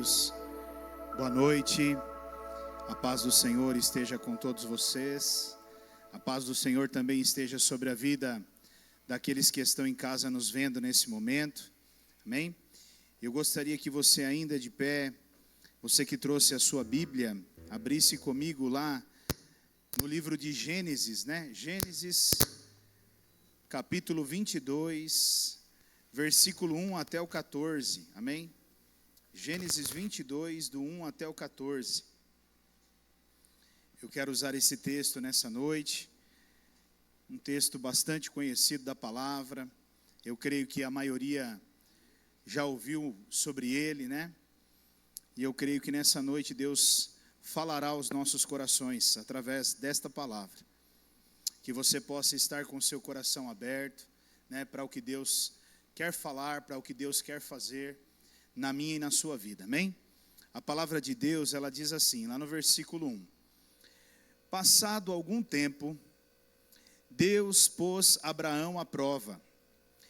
queridos, boa noite, a paz do Senhor esteja com todos vocês, a paz do Senhor também esteja sobre a vida daqueles que estão em casa nos vendo nesse momento, amém? Eu gostaria que você ainda de pé, você que trouxe a sua Bíblia, abrisse comigo lá no livro de Gênesis, Gênesis, capítulo 22, versículo 1 até o 14, amém? Gênesis 22, do 1 até o 14. Eu quero usar esse texto nessa noite, um texto bastante conhecido da palavra. Eu creio que a maioria já ouviu sobre ele, E eu creio que nessa noite Deus falará aos nossos corações através desta palavra. Que você possa estar com o seu coração aberto, para o que Deus quer falar, para o que Deus quer fazer na minha e na sua vida, amém? A palavra de Deus, ela diz assim, lá no versículo 1. Passado algum tempo, Deus pôs Abraão à prova,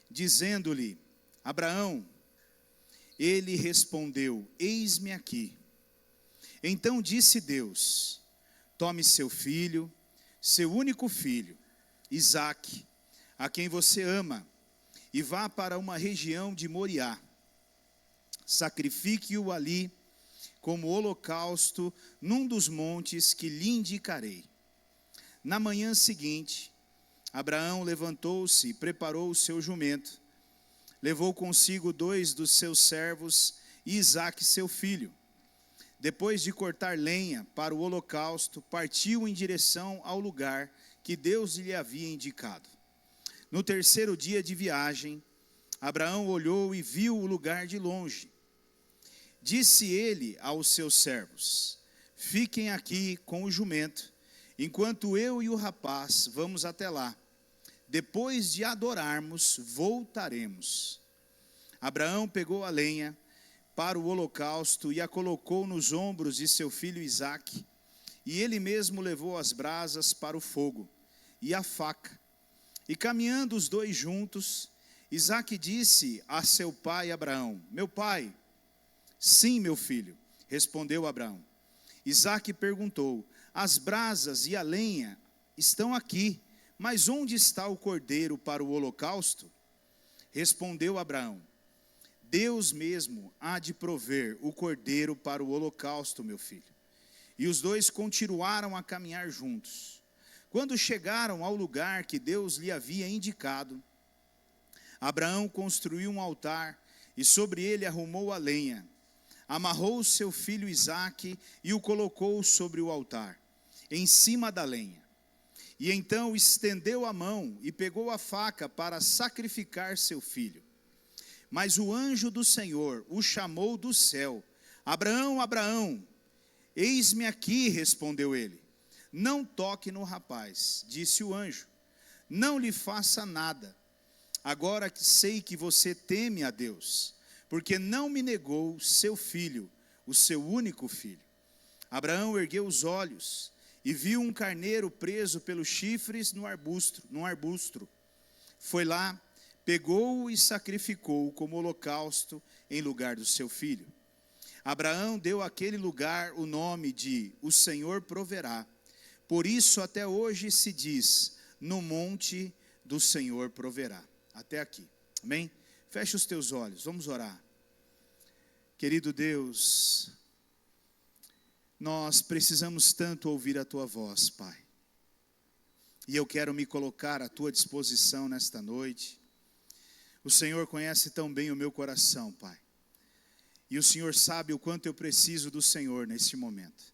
dizendo-lhe, Abraão, ele respondeu, eis-me aqui. Então disse Deus, tome seu filho, seu único filho, Isaque, a quem você ama, e vá para uma região de Moriá. Sacrifique-o ali como holocausto num dos montes que lhe indicarei. Na manhã seguinte, Abraão levantou-se e preparou o seu jumento. Levou consigo 2 dos seus servos e Isaque seu filho. Depois de cortar lenha para o holocausto, partiu em direção ao lugar que Deus lhe havia indicado. No terceiro dia de viagem, Abraão olhou e viu o lugar de longe. Disse ele aos seus servos, fiquem aqui com o jumento, enquanto eu e o rapaz vamos até lá. Depois de adorarmos, voltaremos. Abraão pegou a lenha para o holocausto e a colocou nos ombros de seu filho Isaque, e ele mesmo levou as brasas para o fogo, e a faca. E caminhando os dois juntos, Isaque disse a seu pai Abraão, meu pai. Sim, meu filho, respondeu Abraão. Isaque perguntou, as brasas e a lenha estão aqui, mas onde está o cordeiro para o holocausto? Respondeu Abraão, Deus mesmo há de prover o cordeiro para o holocausto, meu filho. E os dois continuaram a caminhar juntos. Quando chegaram ao lugar que Deus lhe havia indicado, Abraão construiu um altar e sobre ele arrumou a lenha. Amarrou seu filho Isaque e o colocou sobre o altar, em cima da lenha. E então estendeu a mão e pegou a faca para sacrificar seu filho. Mas o anjo do Senhor o chamou do céu. Abraão, Abraão, eis-me aqui, respondeu ele. Não toque no rapaz, disse o anjo. Não lhe faça nada. Agora que sei que você teme a Deus, porque não me negou seu filho, o seu único filho. Abraão ergueu os olhos e viu um carneiro preso pelos chifres num arbusto. Foi lá, pegou-o e sacrificou-o como holocausto em lugar do seu filho. Abraão deu àquele lugar o nome de O Senhor Proverá. Por isso até hoje se diz, no monte do Senhor proverá. Até aqui, amém? Feche os teus olhos, vamos orar. Querido Deus, nós precisamos tanto ouvir a Tua voz, Pai. E eu quero me colocar à Tua disposição nesta noite. O Senhor conhece tão bem o meu coração, Pai. E o Senhor sabe o quanto eu preciso do Senhor neste momento.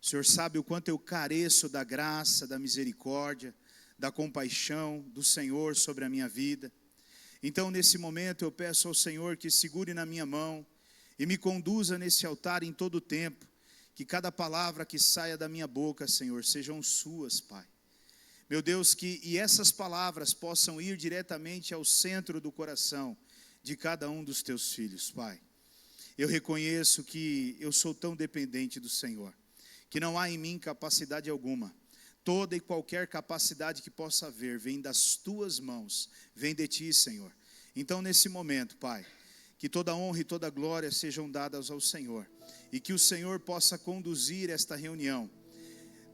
O Senhor sabe o quanto eu careço da graça, da misericórdia, da compaixão do Senhor sobre a minha vida. Então, nesse momento, eu peço ao Senhor que segure na minha mão e me conduza nesse altar em todo o tempo, que cada palavra que saia da minha boca, Senhor, sejam suas, Pai. Meu Deus, e essas palavras possam ir diretamente ao centro do coração de cada um dos teus filhos, Pai. Eu reconheço que eu sou tão dependente do Senhor, que não há em mim capacidade alguma. Toda e qualquer capacidade que possa haver vem das tuas mãos, vem de ti, Senhor. Então, nesse momento, Pai, que toda honra e toda glória sejam dadas ao Senhor, e que o Senhor possa conduzir esta reunião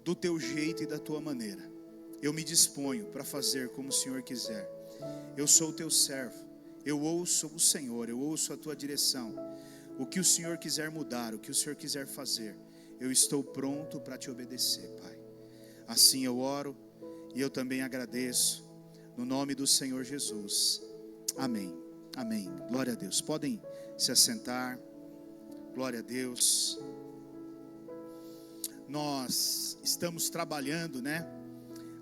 do teu jeito e da tua maneira. Eu me disponho para fazer como o Senhor quiser. Eu sou o teu servo, eu ouço o Senhor, eu ouço a tua direção. O que o Senhor quiser mudar, o que o Senhor quiser fazer, eu estou pronto para te obedecer, Pai. Assim eu oro e eu também agradeço, no nome do Senhor Jesus. Amém, amém. Glória a Deus. Podem se assentar. Glória a Deus. Nós estamos trabalhando,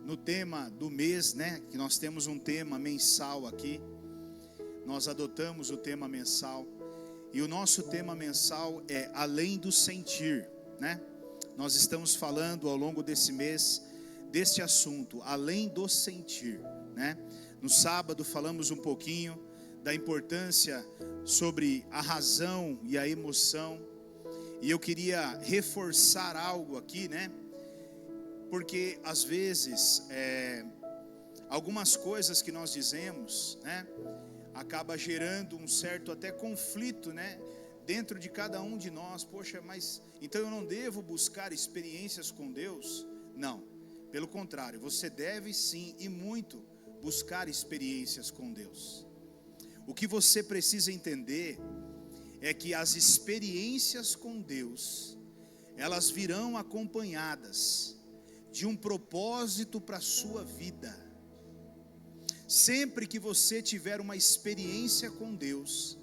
no tema do mês, que nós temos um tema mensal aqui. Nós adotamos o tema mensal. E o nosso tema mensal é além do sentir, Nós estamos falando ao longo desse mês deste assunto, além do sentir, No sábado falamos um pouquinho da importância sobre a razão e a emoção. E eu queria reforçar algo aqui, Porque às vezes algumas coisas que nós dizemos, acaba gerando um certo até conflito, dentro de cada um de nós. Poxa, mas então eu não devo buscar experiências com Deus? Não, pelo contrário, você deve sim e muito buscar experiências com Deus. O que você precisa entender é que as experiências com Deus, elas virão acompanhadas de um propósito para a sua vida. Sempre que você tiver uma experiência com Deus,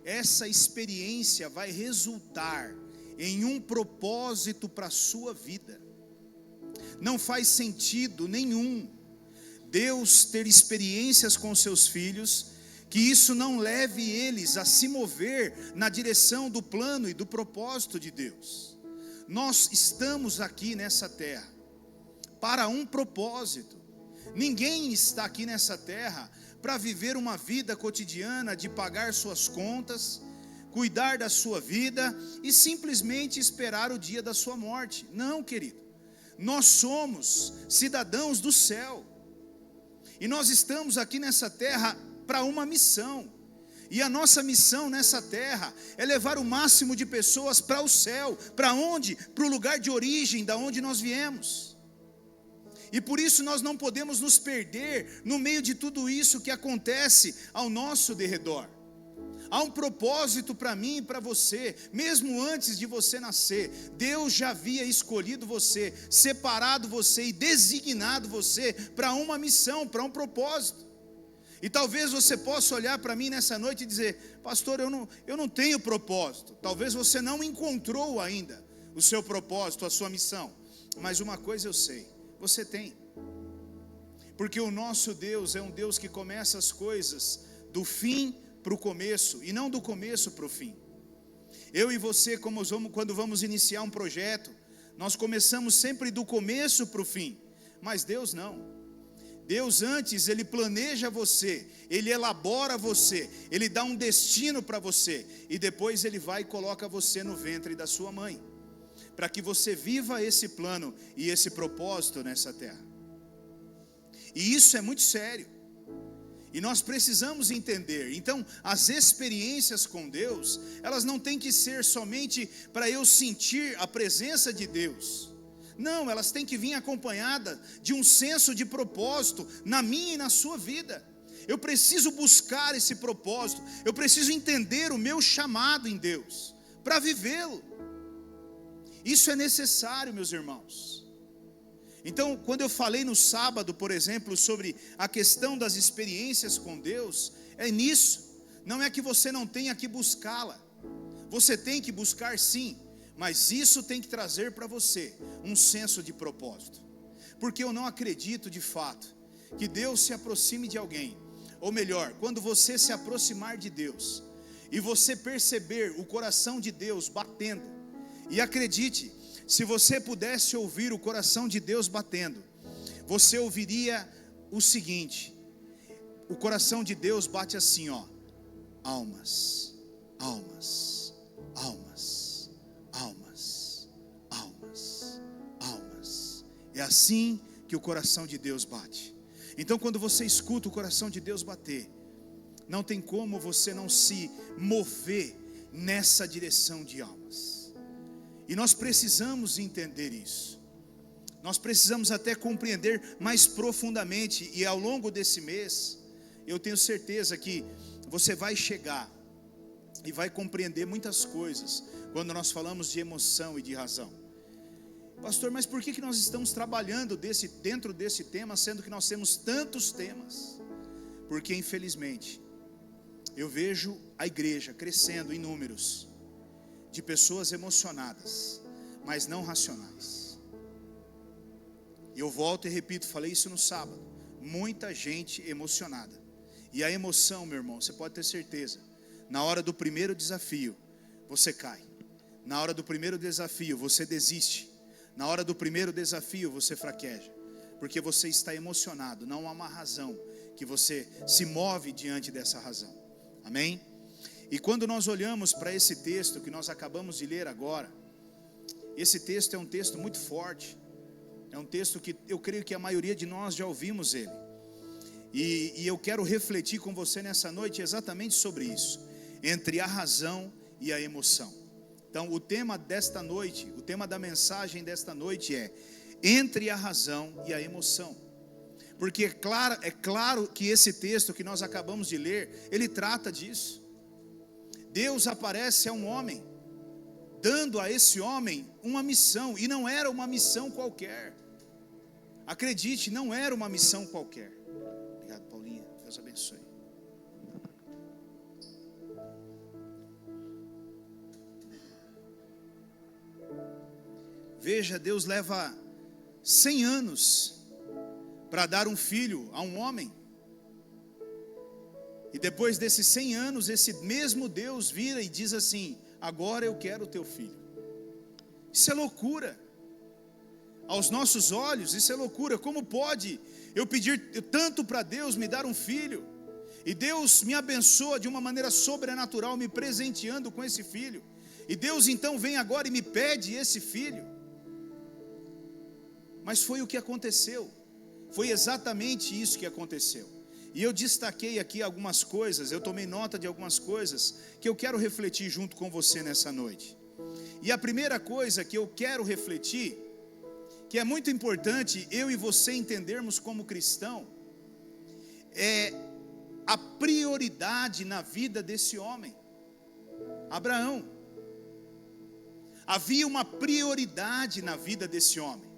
essa experiência vai resultar em um propósito para a sua vida. Não faz sentido nenhum Deus ter experiências com seus filhos, que isso não leve eles a se mover na direção do plano e do propósito de Deus. Nós estamos aqui nessa terra para um propósito. Ninguém está aqui nessa terra para viver uma vida cotidiana de pagar suas contas, cuidar da sua vida e simplesmente esperar o dia da sua morte. Não, querido. Nós somos cidadãos do céu. E nós estamos aqui nessa terra para uma missão. E a nossa missão nessa terra é levar o máximo de pessoas para o céu. Para onde? Para o lugar de origem, da onde nós viemos. E por isso nós não podemos nos perder no meio de tudo isso que acontece ao nosso derredor. Há um propósito para mim e para você, mesmo antes de você nascer. Deus já havia escolhido você, separado você e designado você para uma missão, para um propósito. E talvez você possa olhar para mim nessa noite e dizer: pastor, eu não tenho propósito. Talvez você não encontrou ainda o seu propósito, a sua missão. Mas uma coisa eu sei: você tem. Porque o nosso Deus é um Deus que começa as coisas do fim para o começo, e não do começo para o fim. Eu e você, quando vamos iniciar um projeto, nós começamos sempre do começo para o fim. Mas Deus não. Deus antes, Ele planeja você, Ele elabora você, Ele dá um destino para você, e depois Ele vai e coloca você no ventre da sua mãe, para que você viva esse plano e esse propósito nessa terra. E isso é muito sério, e nós precisamos entender. Então, as experiências com Deus, elas não têm que ser somente para eu sentir a presença de Deus. Não, elas têm que vir acompanhadas de um senso de propósito na minha e na sua vida. Eu preciso buscar esse propósito, eu preciso entender o meu chamado em Deus, para vivê-lo. Isso é necessário, meus irmãos. Então, quando eu falei no sábado, por exemplo, sobre a questão das experiências com Deus, é nisso. Não é que você não tenha que buscá-la. Você tem que buscar sim, mas isso tem que trazer para você um senso de propósito. Porque eu não acredito de fato que Deus se aproxime de alguém. Ou melhor, quando você se aproximar de Deus e você perceber o coração de Deus batendo, e acredite, se você pudesse ouvir o coração de Deus batendo, você ouviria o seguinte: o coração de Deus bate assim, almas, almas, almas, almas, almas, almas. É assim que o coração de Deus bate. Então, quando você escuta o coração de Deus bater, não tem como você não se mover nessa direção de almas. E nós precisamos entender isso. Nós precisamos até compreender mais profundamente. E ao longo desse mês, eu tenho certeza que você vai chegar e vai compreender muitas coisas quando nós falamos de emoção e de razão. Pastor, mas por que nós estamos trabalhando dentro desse tema, sendo que nós temos tantos temas? Porque infelizmente eu vejo a igreja crescendo em números de pessoas emocionadas, mas não racionais. E eu volto e repito, falei isso no sábado, muita gente emocionada. E a emoção, meu irmão, você pode ter certeza, na hora do primeiro desafio, você cai. Na hora do primeiro desafio, você desiste. Na hora do primeiro desafio, você fraqueja. Porque você está emocionado, não há uma razão que você se move diante dessa razão. Amém? E quando nós olhamos para esse texto que nós acabamos de ler agora, esse texto é um texto muito forte. É um texto que eu creio que a maioria de nós já ouvimos ele. E eu quero refletir com você nessa noite exatamente sobre isso. Entre a razão e a emoção. Então o tema desta noite, o tema da mensagem desta noite é entre a razão e a emoção. Porque é claro que esse texto que nós acabamos de ler, ele trata disso. Deus aparece a um homem, dando a esse homem uma missão, e não era uma missão qualquer. Acredite, não era uma missão qualquer. Obrigado, Paulinha, Deus abençoe. Veja, Deus leva 100 anos para dar um filho a um homem. E depois desses 100 anos, esse mesmo Deus vira e diz assim: agora eu quero o teu filho. Isso é loucura. Aos nossos olhos, isso é loucura. Como pode eu pedir tanto para Deus me dar um filho? E Deus me abençoa de uma maneira sobrenatural, me presenteando com esse filho. E Deus então vem agora e me pede esse filho. Mas foi o que aconteceu. Foi exatamente isso que aconteceu. E eu destaquei aqui algumas coisas, eu tomei nota de algumas coisas que eu quero refletir junto com você nessa noite. E a primeira coisa que eu quero refletir, que é muito importante eu e você entendermos como cristão, é a prioridade na vida desse homem, Abraão. Havia uma prioridade na vida desse homem.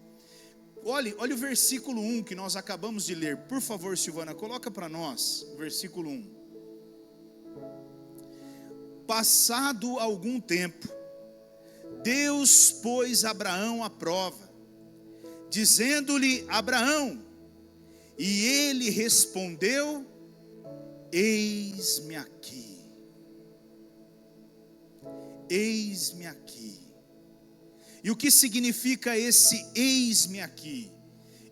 Olha o versículo 1 que nós acabamos de ler. Por favor, Silvana, coloca para nós o versículo 1. Passado algum tempo, Deus pôs Abraão à prova, dizendo-lhe: Abraão, e ele respondeu: eis-me aqui. Eis-me aqui. E o que significa esse eis-me aqui?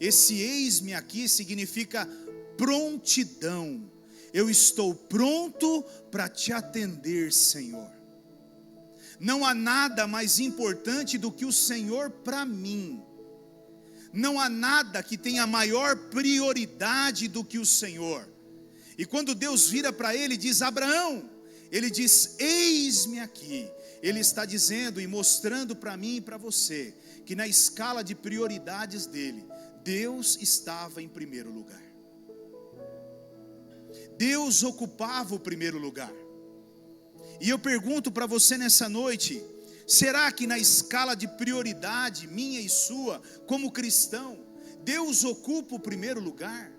Esse eis-me aqui significa prontidão. Eu estou pronto para te atender, Senhor. Não há nada mais importante do que o Senhor para mim. Não há nada que tenha maior prioridade do que o Senhor. E quando Deus vira para ele e diz: Abraão, ele diz: eis-me aqui. Ele está dizendo e mostrando para mim e para você que na escala de prioridades dele, Deus estava em primeiro lugar. Deus ocupava o primeiro lugar. E eu pergunto para você nessa noite: será que na escala de prioridade minha e sua, como cristão, Deus ocupa o primeiro lugar?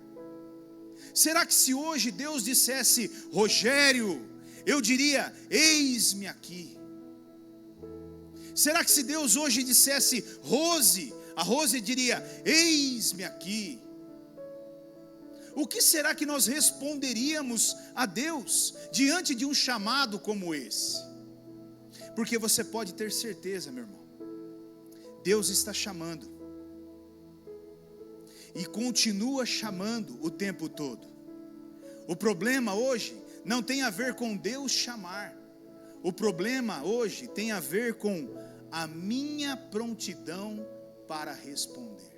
Será que se hoje Deus dissesse: Rogério, eu diria: eis-me aqui? Será que se Deus hoje dissesse Rose, a Rose diria: eis-me aqui? O que será que nós responderíamos a Deus diante de um chamado como esse? Porque você pode ter certeza, meu irmão, Deus está chamando e continua chamando o tempo todo. O problema hoje não tem a ver com Deus chamar. O problema hoje tem a ver com a minha prontidão para responder.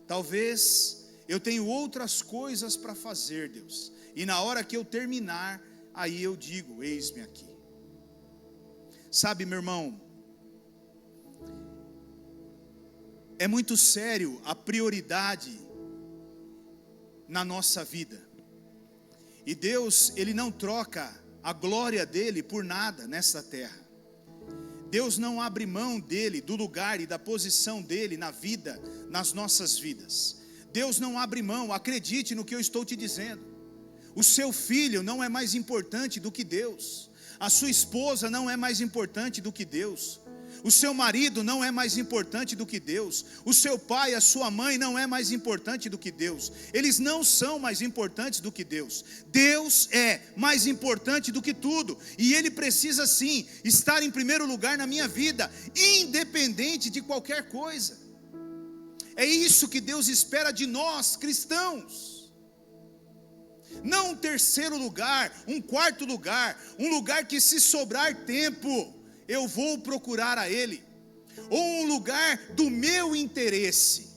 Talvez eu tenho outras coisas para fazer, Deus. E na hora que eu terminar, aí eu digo, eis-me aqui. Sabe, meu irmão, é muito sério a prioridade na nossa vida. E Deus, Ele não troca a glória dEle por nada nessa terra. Deus não abre mão dEle, do lugar e da posição dEle na vida, nas nossas vidas. Deus não abre mão, acredite no que eu estou te dizendo. O seu filho não é mais importante do que Deus. A sua esposa não é mais importante do que Deus. O seu marido não é mais importante do que Deus. O seu pai, a sua mãe não é mais importante do que Deus. Eles não são mais importantes do que Deus. Deus é mais importante do que tudo. E Ele precisa sim estar em primeiro lugar na minha vida, independente de qualquer coisa. É isso que Deus espera de nós, cristãos. Não um terceiro lugar, um quarto lugar, um lugar que se sobrar tempo, eu vou procurar a Ele, ou um lugar do meu interesse.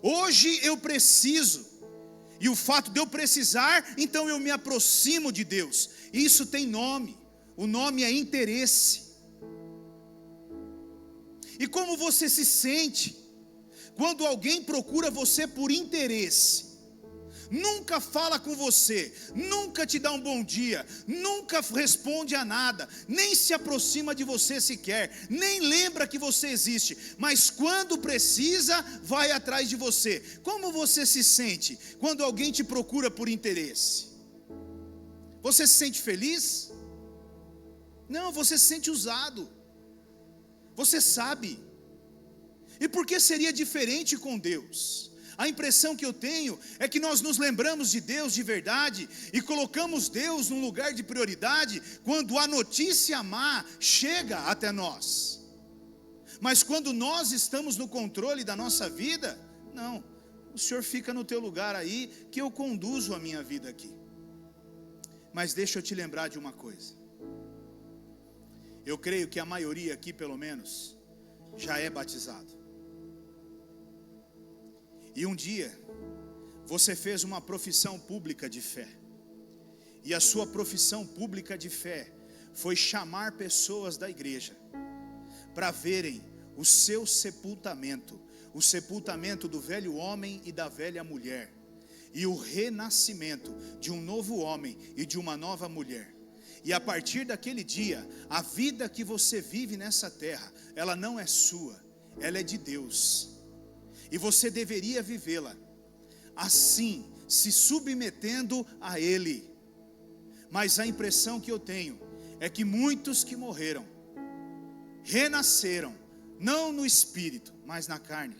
Hoje eu preciso, e o fato de eu precisar, então eu me aproximo de Deus. Isso tem nome, o nome é interesse. E como você se sente quando alguém procura você por interesse? Nunca fala com você, nunca te dá um bom dia, nunca responde a nada, nem se aproxima de você sequer, nem lembra que você existe, mas quando precisa, vai atrás de você. Como você se sente quando alguém te procura por interesse? Você se sente feliz? Não, você se sente usado. Você sabe. E por que seria diferente com Deus? A impressão que eu tenho é que nós nos lembramos de Deus de verdade e colocamos Deus num lugar de prioridade quando a notícia má chega até nós. Mas quando nós estamos no controle da nossa vida, não, o Senhor fica no teu lugar aí, que eu conduzo a minha vida aqui. Mas deixa eu te lembrar de uma coisa. Eu creio que a maioria aqui, pelo menos, já é batizado. E um dia, você fez uma profissão pública de fé. E a sua profissão pública de fé foi chamar pessoas da igreja para verem o seu sepultamento, o sepultamento do velho homem e da velha mulher, e o renascimento de um novo homem e de uma nova mulher. E a partir daquele dia, a vida que você vive nessa terra, ela não é sua, ela é de Deus. E você deveria vivê-la assim, se submetendo a Ele. Mas a impressão que eu tenho é que muitos que morreram, renasceram, não no espírito, mas na carne,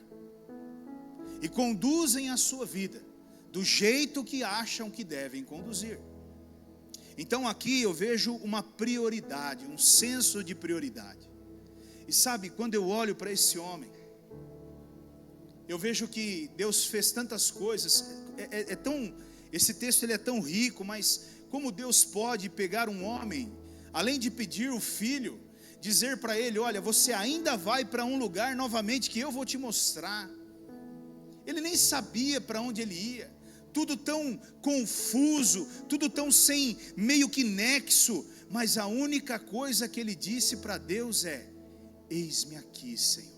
e conduzem a sua vida do jeito que acham que devem conduzir. Então aqui eu vejo uma prioridade, um senso de prioridade. E sabe, quando eu olho para esse homem, eu vejo que Deus fez tantas coisas, esse texto ele é tão rico, mas como Deus pode pegar um homem, além de pedir o filho, dizer para ele, olha, você ainda vai para um lugar novamente que eu vou te mostrar. Ele nem sabia para onde ele ia, tudo tão confuso, tudo tão sem meio que nexo, mas a única coisa que ele disse para Deus é, eis-me aqui, Senhor.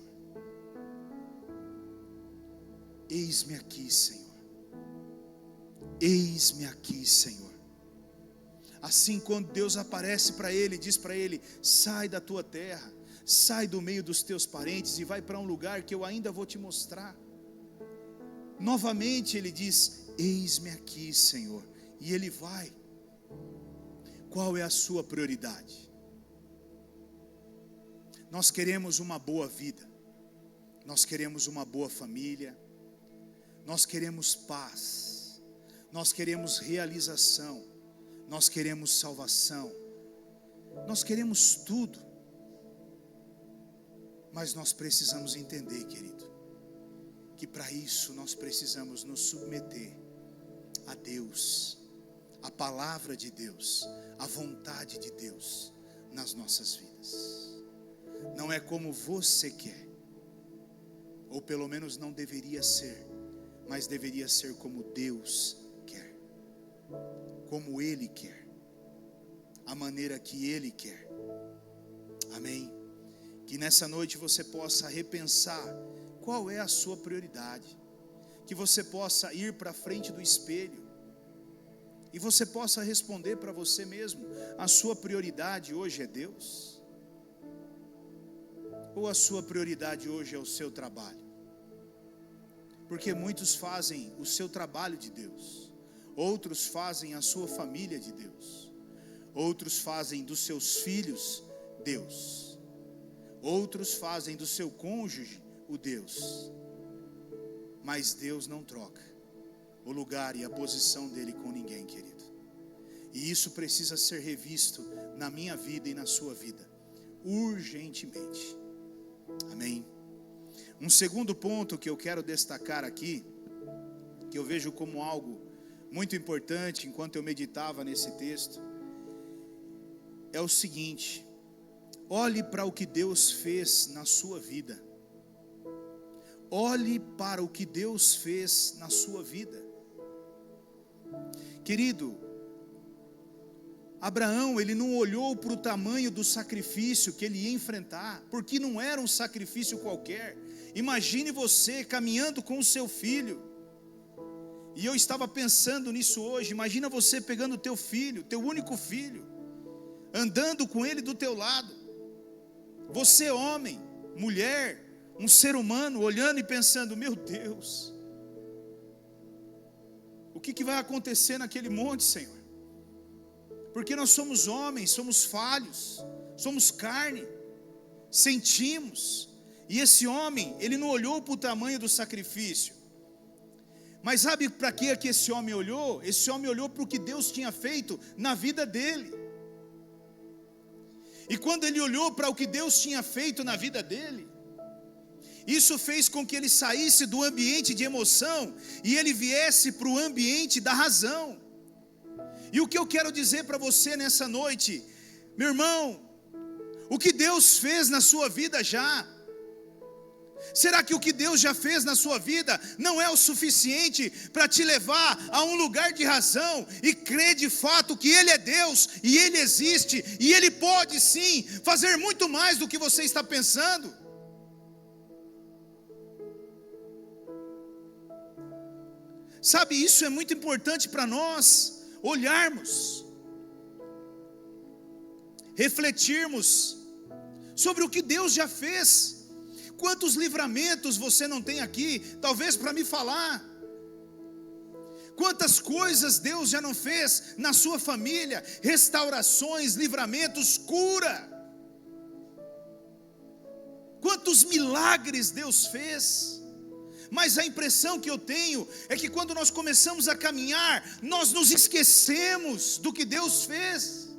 Eis-me aqui, Senhor. Eis-me aqui, Senhor. Assim, quando Deus aparece para ele, diz para ele, sai da tua terra, sai do meio dos teus parentes e vai para um lugar que eu ainda vou te mostrar. Novamente ele diz, eis-me aqui, Senhor. E ele vai. Qual é a sua prioridade? Nós queremos uma boa vida, nós queremos uma boa família, nós queremos paz, nós queremos realização, nós queremos salvação, nós queremos tudo. Mas nós precisamos entender, querido, que para isso nós precisamos nos submeter a Deus, a palavra de Deus, a vontade de Deus nas nossas vidas. Não é como você quer, ou pelo menos não deveria ser, mas deveria ser como Deus quer, como Ele quer, a maneira que Ele quer. Amém? Que nessa noite você possa repensar qual é a sua prioridade, que você possa ir para frente do espelho e você possa responder para você mesmo: a sua prioridade hoje é Deus? Ou a sua prioridade hoje é o seu trabalho? Porque muitos fazem o seu trabalho de Deus, outros fazem a sua família de Deus, outros fazem dos seus filhos Deus, outros fazem do seu cônjuge o Deus. Mas Deus não troca o lugar e a posição dele com ninguém, querido. E isso precisa ser revisto na minha vida e na sua vida, urgentemente. Amém? Um segundo ponto que eu quero destacar aqui, que eu vejo como algo muito importante enquanto eu meditava nesse texto, é o seguinte: olhe para o que Deus fez na sua vida. Olhe para o que Deus fez na sua vida. Querido, Abraão, ele não olhou para o tamanho do sacrifício que ele ia enfrentar, porque não era um sacrifício qualquer. Imagine você caminhando com o seu filho, e eu estava pensando nisso hoje. Imagina você pegando o teu filho, teu único filho, andando com ele do teu lado, você homem, mulher, um ser humano, olhando e pensando: meu Deus, o que vai acontecer naquele monte, Senhor? Porque nós somos homens, somos falhos, somos carne, sentimos. E esse homem, ele não olhou para o tamanho do sacrifício. Mas sabe para que esse homem olhou? Esse homem olhou para o que Deus tinha feito na vida dele. E quando ele olhou para o que Deus tinha feito na vida dele, isso fez com que ele saísse do ambiente de emoção e ele viesse para o ambiente da razão. E o que eu quero dizer para você nessa noite, meu irmão, o que Deus fez na sua vida já? Será que o que Deus já fez na sua vida não é o suficiente para te levar a um lugar de razão e crer de fato que Ele é Deus e Ele existe e Ele pode sim fazer muito mais do que você está pensando? Sabe, isso é muito importante para nós olharmos, refletirmos sobre o que Deus já fez. Quantos livramentos você não tem aqui, talvez para me falar? Quantas coisas Deus já não fez na sua família? Restaurações, livramentos, cura. Quantos milagres Deus fez? Mas a impressão que eu tenho é que quando nós começamos a caminhar, nós nos esquecemos do que Deus fez.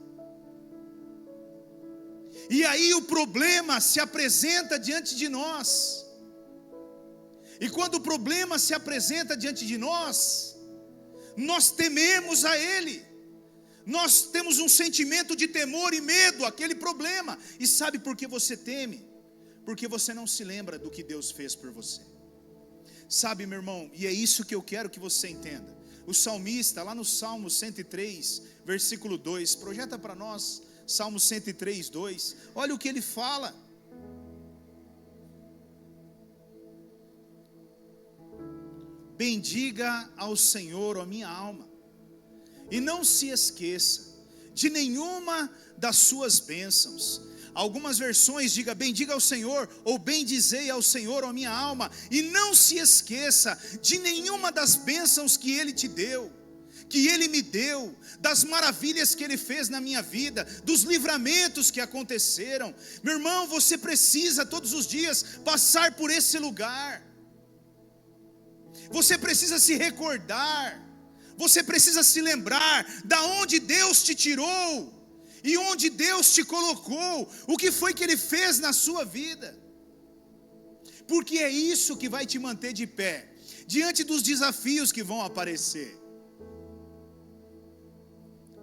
E aí o problema se apresenta diante de nós. E quando o problema se apresenta diante de nós, nós tememos a Ele. Nós temos um sentimento de temor e medo àquele problema. E sabe por que você teme? Porque você não se lembra do que Deus fez por você. Sabe, meu irmão, e é isso que eu quero que você entenda. O salmista, lá no Salmo 103, versículo 2, projeta para nós, Salmo 103, 2, olha o que ele fala. Bendiga ao Senhor, ó minha alma, e não se esqueça de nenhuma das suas bênçãos. Algumas versões diga: bendiga ao Senhor, ou bendizei ao Senhor, ó minha alma, e não se esqueça de nenhuma das bênçãos que Ele te deu, que Ele me deu, das maravilhas que Ele fez na minha vida, dos livramentos que aconteceram. Meu irmão, você precisa todos os dias passar por esse lugar, você precisa se recordar, você precisa se lembrar da onde Deus te tirou, e onde Deus te colocou, o que foi que Ele fez na sua vida, porque é isso que vai te manter de pé, diante dos desafios que vão aparecer,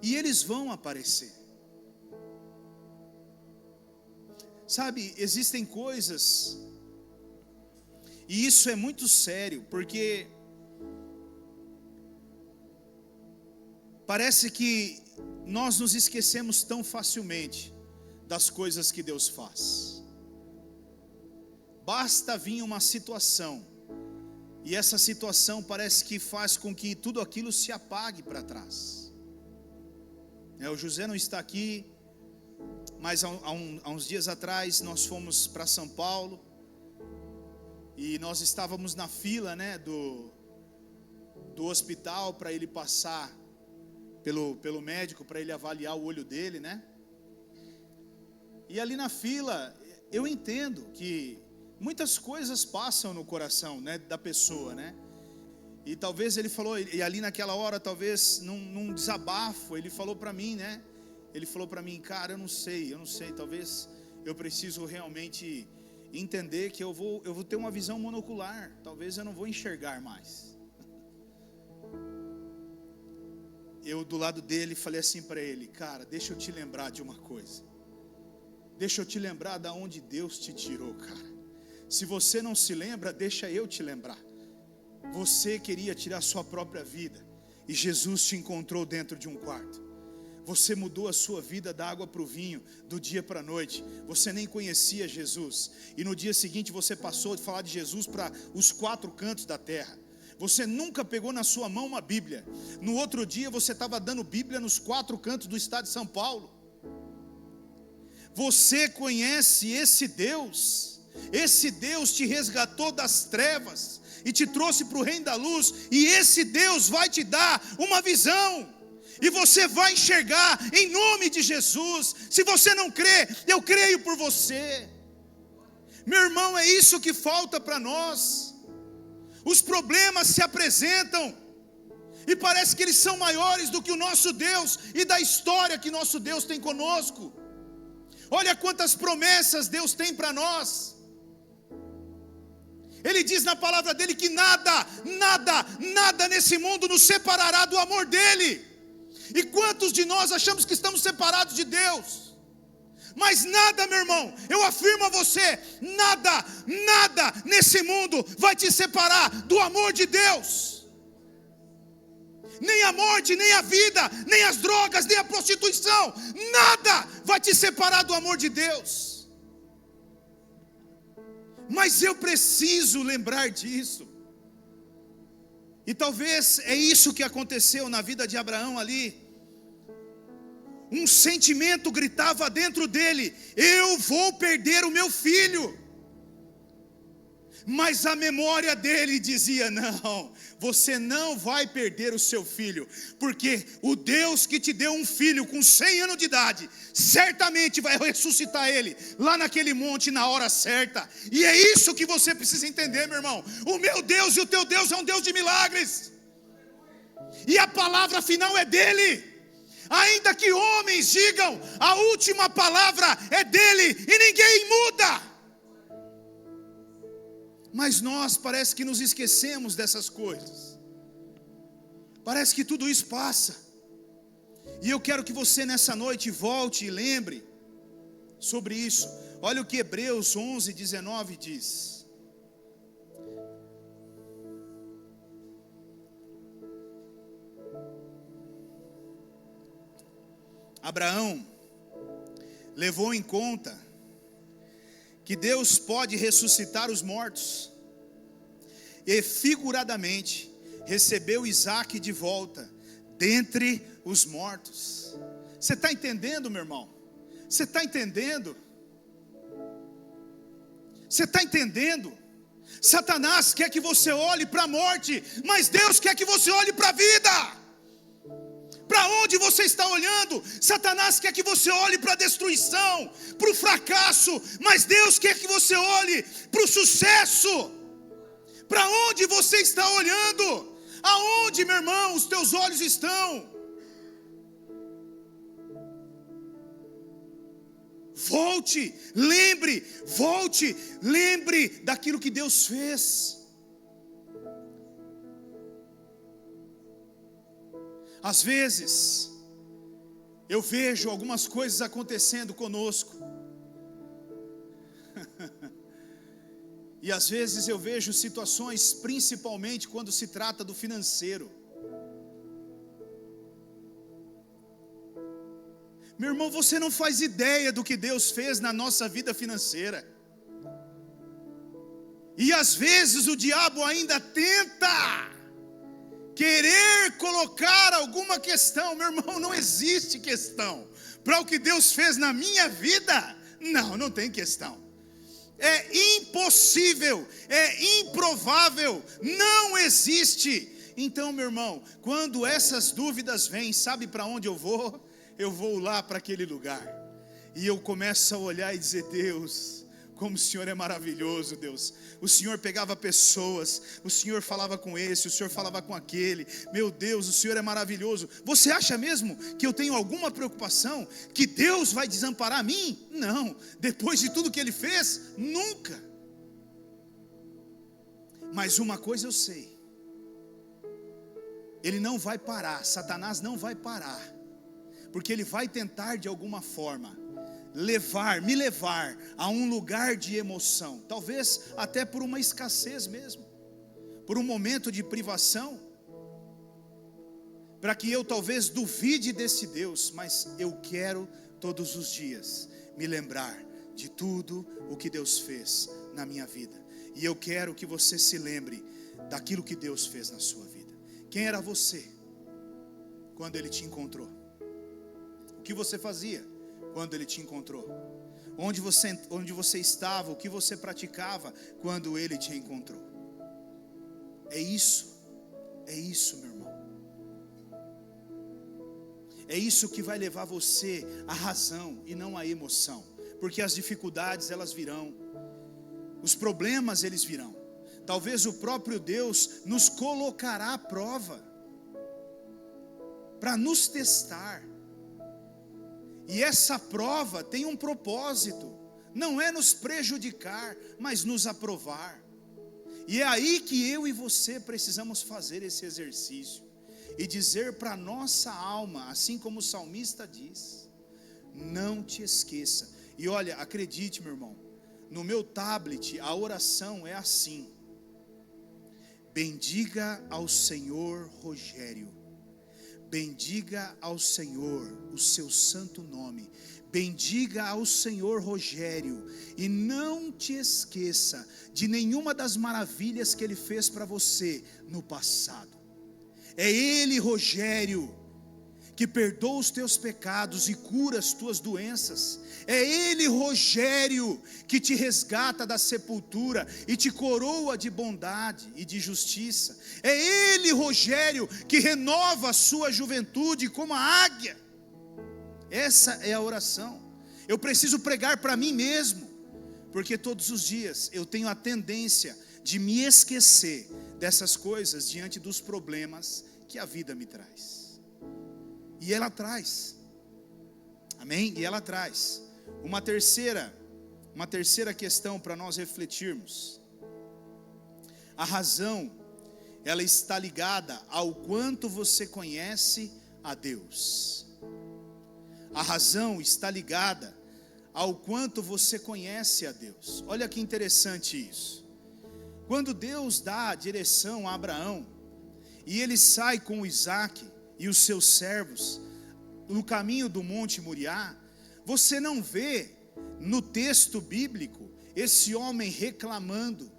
e eles vão aparecer. Sabe, existem coisas, e isso é muito sério, porque Parece que nós nos esquecemos tão facilmente das coisas que Deus faz. Basta vir uma situação, e essa situação parece que faz com que tudo aquilo se apague para trás. O José não está aqui, mas há uns dias atrás nós fomos para São Paulo, e nós estávamos na fila, do hospital, para ele passar pelo médico, para ele avaliar o olho dele, E ali na fila, eu entendo que muitas coisas passam no coração, da pessoa, E talvez ele falou, e ali naquela hora, talvez num desabafo, ele falou para mim, Ele falou para mim, cara, eu não sei, talvez eu preciso realmente entender que eu vou ter uma visão monocular, talvez eu não vou enxergar mais. Eu do lado dele falei assim para ele, cara, deixa eu te lembrar de uma coisa, deixa eu te lembrar da onde Deus te tirou, cara. Se você não se lembra, deixa eu te lembrar. Você queria tirar sua própria vida, e Jesus te encontrou dentro de um quarto. Você mudou a sua vida da água para o vinho, do dia para a noite. Você nem conhecia Jesus, e no dia seguinte você passou de falar de Jesus para os 4 cantos da terra. Você nunca pegou na sua mão uma Bíblia. No outro dia você estava dando Bíblia nos 4 cantos do estado de São Paulo. Você conhece esse Deus? Esse Deus te resgatou das trevas e te trouxe para o reino da luz. E esse Deus vai te dar uma visão, e você vai enxergar em nome de Jesus. Se você não crê, eu creio por você. Meu irmão, é isso que falta para nós. Os problemas se apresentam, e parece que eles são maiores do que o nosso Deus, e da história que nosso Deus tem conosco. Olha quantas promessas Deus tem para nós. Ele diz na palavra dele que nada nesse mundo nos separará do amor dele. E quantos de nós achamos que estamos separados de Deus? Mas nada, meu irmão, eu afirmo a você, nada nesse mundo vai te separar do amor de Deus. Nem a morte, nem a vida, nem as drogas, nem a prostituição, nada vai te separar do amor de Deus. Mas eu preciso lembrar disso. E talvez é isso que aconteceu na vida de Abraão ali. Um sentimento gritava dentro dele: eu vou perder o meu filho. Mas a memória dele dizia: não, você não vai perder o seu filho, porque o Deus que te deu um filho com 100 anos de idade, certamente vai ressuscitar ele, lá naquele monte na hora certa. E é isso que você precisa entender, meu irmão. O meu Deus e o teu Deus é um Deus de milagres, e a palavra final é dele. Ainda que homens digam, a última palavra é dele, e ninguém muda. Mas nós parece que nos esquecemos dessas coisas. Parece que tudo isso passa. E eu quero que você nessa noite volte e lembre sobre isso. Olha o que Hebreus 11:19 diz. Abraão levou em conta que Deus pode ressuscitar os mortos, e figuradamente recebeu Isaque de volta dentre os mortos. Você está entendendo, meu irmão? Você está entendendo? Você está entendendo? Satanás quer que você olhe para a morte, mas Deus quer que você olhe para a vida. Para onde você está olhando? Satanás quer que você olhe para a destruição, para o fracasso, mas Deus quer que você olhe para o sucesso. Para onde você está olhando? Aonde, meu irmão, os teus olhos estão? Volte, lembre daquilo que Deus fez. Às vezes, eu vejo algumas coisas acontecendo conosco, e às vezes eu vejo situações, principalmente quando se trata do financeiro. Meu irmão, você não faz ideia do que Deus fez na nossa vida financeira. E às vezes o diabo ainda tenta querer colocar alguma questão. Meu irmão, não existe questão. Para o que Deus fez na minha vida, não tem questão. É impossível, é improvável, não existe. Então, meu irmão, quando essas dúvidas vêm, sabe para onde eu vou? Eu vou lá para aquele lugar. E eu começo a olhar e dizer: Deus, como o Senhor é maravilhoso, Deus. O Senhor pegava pessoas, o Senhor falava com esse, o Senhor falava com aquele. Meu Deus, o Senhor é maravilhoso. Você acha mesmo que eu tenho alguma preocupação? Que Deus vai desamparar a mim? Não, depois de tudo que Ele fez, nunca. Mas uma coisa eu sei: Ele não vai parar, Satanás não vai parar. Porque ele vai tentar de alguma forma me levar a um lugar de emoção, talvez até por uma escassez mesmo, por um momento de privação, para que eu talvez duvide desse Deus. Mas eu quero todos os dias me lembrar de tudo o que Deus fez na minha vida, e eu quero que você se lembre daquilo que Deus fez na sua vida. Quem era você quando Ele te encontrou? O que você fazia quando Ele te encontrou? Onde você estava? O que você praticava quando Ele te encontrou? É isso, meu irmão. É isso que vai levar você à razão e não à emoção. Porque as dificuldades, elas virão, os problemas, eles virão. Talvez o próprio Deus nos colocará à prova, para nos testar. E essa prova tem um propósito, não é nos prejudicar, mas nos aprovar. E é aí que eu e você precisamos fazer esse exercício e dizer para a nossa alma, assim como o salmista diz: não te esqueça. E olha, acredite, meu irmão, no meu tablet a oração é assim: bendiga ao Senhor, Rogério. Bendiga ao Senhor o seu santo nome. Bendiga ao Senhor, Rogério, e não te esqueça de nenhuma das maravilhas que Ele fez para você no passado. É Ele, Rogério, que perdoa os teus pecados e cura as tuas doenças. É Ele, Rogério, que te resgata da sepultura e te coroa de bondade e de justiça. É Ele, Rogério, que renova a sua juventude como a águia. Essa é a oração. Eu preciso pregar para mim mesmo, porque todos os dias eu tenho a tendência de me esquecer dessas coisas diante dos problemas que a vida me traz. E ela traz, amém? E ela traz uma terceira questão para nós refletirmos. A razão, ela está ligada ao quanto você conhece a Deus. A razão está ligada ao quanto você conhece a Deus. Olha que interessante isso. Quando Deus dá a direção a Abraão, e ele sai com Isaac e os seus servos no caminho do Monte Moriá, você não vê no texto bíblico esse homem reclamando.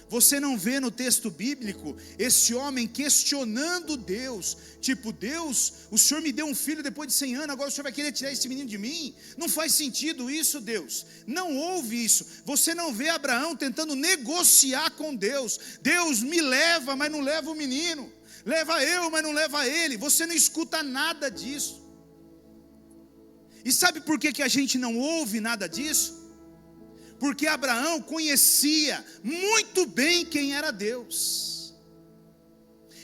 Você não vê no texto bíblico esse homem questionando Deus, tipo: Deus, o Senhor me deu um filho depois de 100 anos, agora o Senhor vai querer tirar esse menino de mim? Não faz sentido isso, Deus. Não houve isso. Você não vê Abraão tentando negociar com Deus: Deus, me leva, mas não leva o menino. Leva eu, mas não leva ele. Você não escuta nada disso. E sabe por que a gente não ouve nada disso? Porque Abraão conhecia muito bem quem era Deus.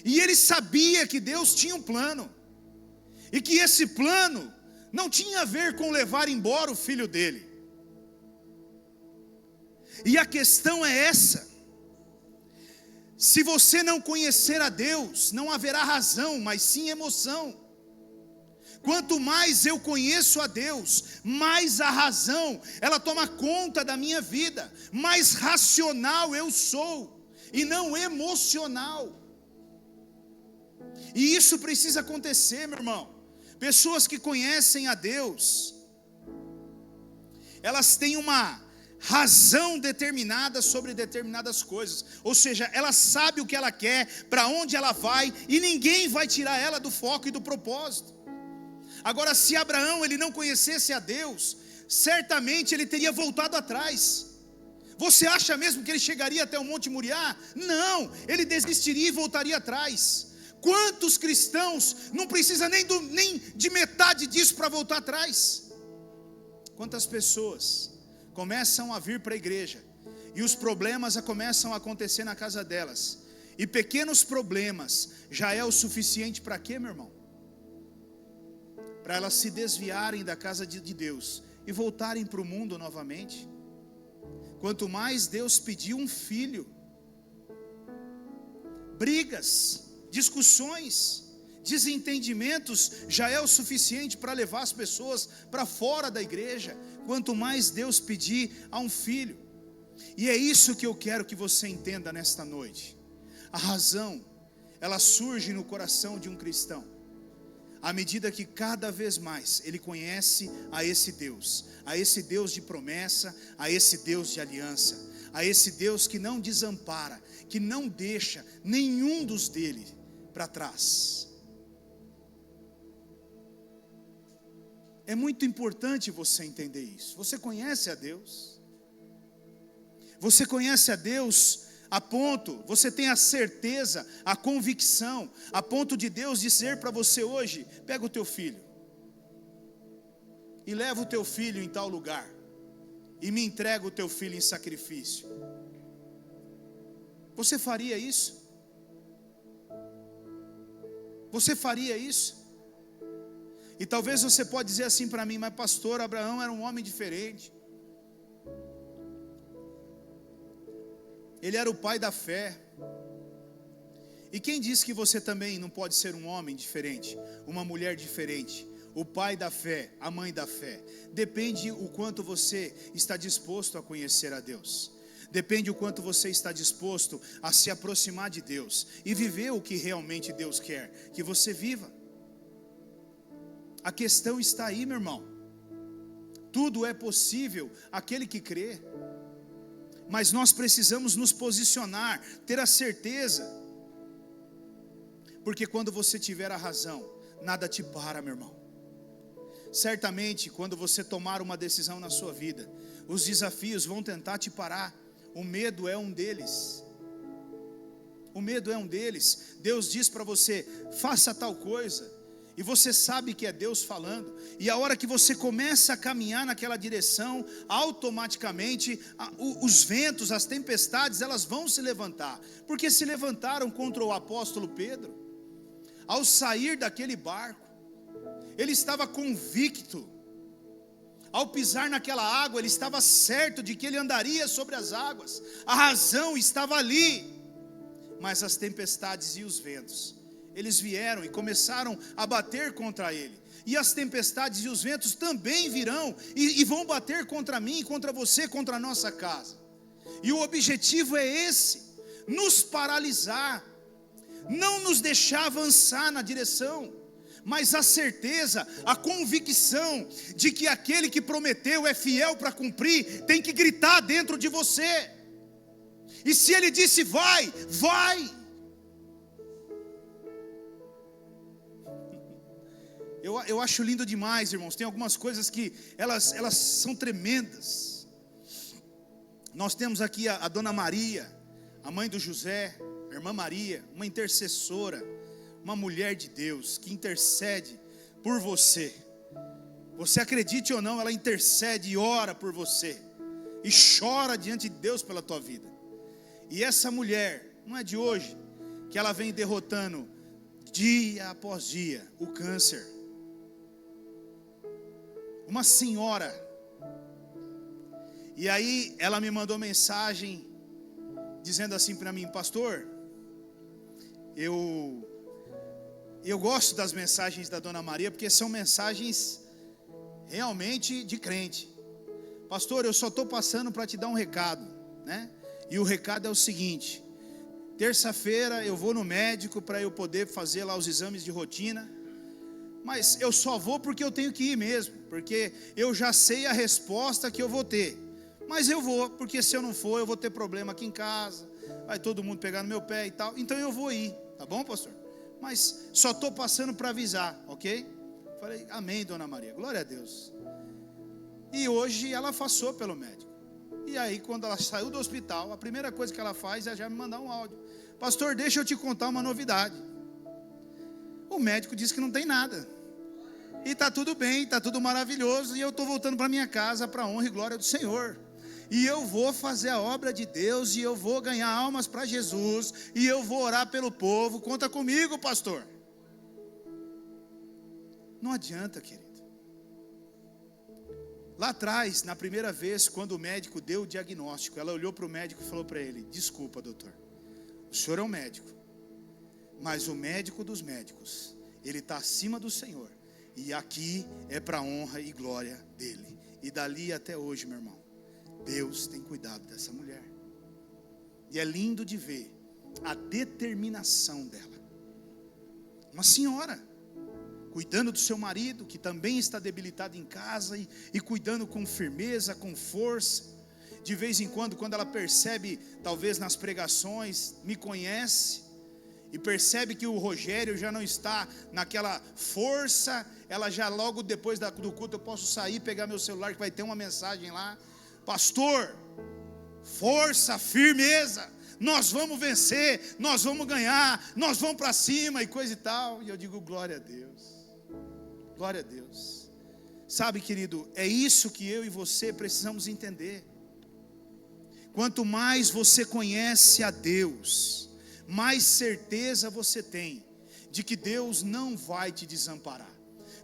E ele sabia que Deus tinha um plano. E que esse plano não tinha a ver com levar embora o filho dele. E a questão é essa: se você não conhecer a Deus, não haverá razão, mas sim emoção. Quanto mais eu conheço a Deus, mais a razão, ela toma conta da minha vida. Mais racional eu sou, e não emocional. E isso precisa acontecer, meu irmão. Pessoas que conhecem a Deus, elas têm uma razão determinada sobre determinadas coisas, ou seja, ela sabe o que ela quer, para onde ela vai, e ninguém vai tirar ela do foco e do propósito. Agora, se Abraão ele não conhecesse a Deus, certamente ele teria voltado atrás. Você acha mesmo que ele chegaria até o Monte Moriá? Não, ele desistiria e voltaria atrás. Quantos cristãos não precisa nem de metade disso para voltar atrás? Quantas pessoas começam a vir para a igreja e os problemas começam a acontecer na casa delas, e pequenos problemas já é o suficiente para quê, meu irmão? Para elas se desviarem da casa de Deus e voltarem para o mundo novamente. Quanto mais Deus pediu um filho, brigas, discussões, desentendimentos já é o suficiente para levar as pessoas para fora da igreja. Quanto mais Deus pedir a um filho. E é isso que eu quero que você entenda nesta noite. A razão, ela surge no coração de um cristão à medida que cada vez mais ele conhece a esse Deus de promessa, a esse Deus de aliança, a esse Deus que não desampara, que não deixa nenhum dos dele para trás. É muito importante você entender isso. Você conhece a Deus? Você conhece a Deus a ponto, você tem a certeza, a convicção, a ponto de Deus dizer para você hoje: pega o teu filho e leva o teu filho em tal lugar e me entrega o teu filho em sacrifício. Você faria isso? Você faria isso? E talvez você pode dizer assim para mim: mas pastor, Abraão era um homem diferente. Ele era o pai da fé. E quem disse que você também não pode ser um homem diferente, uma mulher diferente, o pai da fé, a mãe da fé? Depende o quanto você está disposto a conhecer a Deus. Depende o quanto você está disposto a se aproximar de Deus e viver o que realmente Deus quer que você viva. A questão está aí, meu irmão. Tudo é possível aquele que crê. Mas nós precisamos nos posicionar, ter a certeza. Porque quando você tiver a razão, nada te para, meu irmão. Certamente, quando você tomar uma decisão na sua vida, os desafios vão tentar te parar. O medo é um deles. O medo é um deles. Deus diz para você: faça tal coisa. E você sabe que é Deus falando, e a hora que você começa a caminhar naquela direção, automaticamente os ventos, as tempestades, elas vão se levantar, porque se levantaram contra o apóstolo Pedro. Ao sair daquele barco, ele estava convicto, ao pisar naquela água, ele estava certo de que ele andaria sobre as águas, a razão estava ali, mas as tempestades e os ventos, eles vieram e começaram a bater contra ele. E as tempestades e os ventos também virão e vão bater contra mim, contra você, contra a nossa casa. E o objetivo é esse: nos paralisar, não nos deixar avançar na direção, mas a certeza, a convicção de que aquele que prometeu é fiel para cumprir, tem que gritar dentro de você. E se ele disse vai, vai. Eu acho lindo demais, irmãos. Tem algumas coisas que elas são tremendas. Nós temos aqui a Dona Maria, a mãe do José, a irmã Maria, uma intercessora, uma mulher de Deus que intercede por você. Você acredite ou não, ela intercede e ora por você e chora diante de Deus pela tua vida. E essa mulher, não é de hoje que ela vem derrotando dia após dia o câncer. Uma senhora. E aí ela me mandou mensagem dizendo assim para mim: pastor, eu gosto das mensagens da Dona Maria, porque são mensagens realmente de crente. Pastor, eu só estou passando para te dar um recado, né? E o recado é o seguinte: terça-feira eu vou no médico para eu poder fazer lá os exames de rotina. mas eu só vou porque eu tenho que ir mesmo, porque eu já sei a resposta que eu vou ter. Mas eu vou, porque se eu não for, eu vou ter problema aqui em casa, vai todo mundo pegar no meu pé e tal, então eu vou ir, tá bom, pastor? Mas só estou passando para avisar, ok? Falei, amém, dona Maria, glória a Deus. E hoje ela passou pelo médico. E aí, quando ela saiu do hospital, a primeira coisa que ela faz é já me mandar um áudio. Pastor, deixa eu te contar uma novidade. O médico disse que não tem nada. E está tudo bem, está tudo maravilhoso. E eu estou voltando para minha casa para a honra e glória do Senhor. E eu vou fazer a obra de Deus, e eu vou ganhar almas para Jesus, e eu vou orar pelo povo. Conta comigo, pastor. Não adianta, querido. Lá atrás, na primeira vez, quando o médico deu o diagnóstico, ela olhou para o médico e falou para ele, desculpa, doutor, o senhor é um médico, mas o médico dos médicos, ele está acima do Senhor, e aqui é para a honra e glória dele. E dali até hoje, meu irmão, Deus tem cuidado dessa mulher. E é lindo de ver a determinação dela. Uma senhora, cuidando do seu marido, que também está debilitado em casa, e cuidando com firmeza, com força. De vez em quando ela percebe, talvez nas pregações, me conhece, e percebe que o Rogério já não está naquela força, ela já logo depois do culto, eu posso sair, pegar meu celular, que vai ter uma mensagem lá, pastor, força, firmeza, nós vamos vencer, nós vamos ganhar, nós vamos para cima, e coisa e tal. E eu digo, glória a Deus, glória a Deus. Sabe, querido, é isso que eu e você precisamos entender. Quanto mais você conhece a Deus, mais certeza você tem de que Deus não vai te desamparar.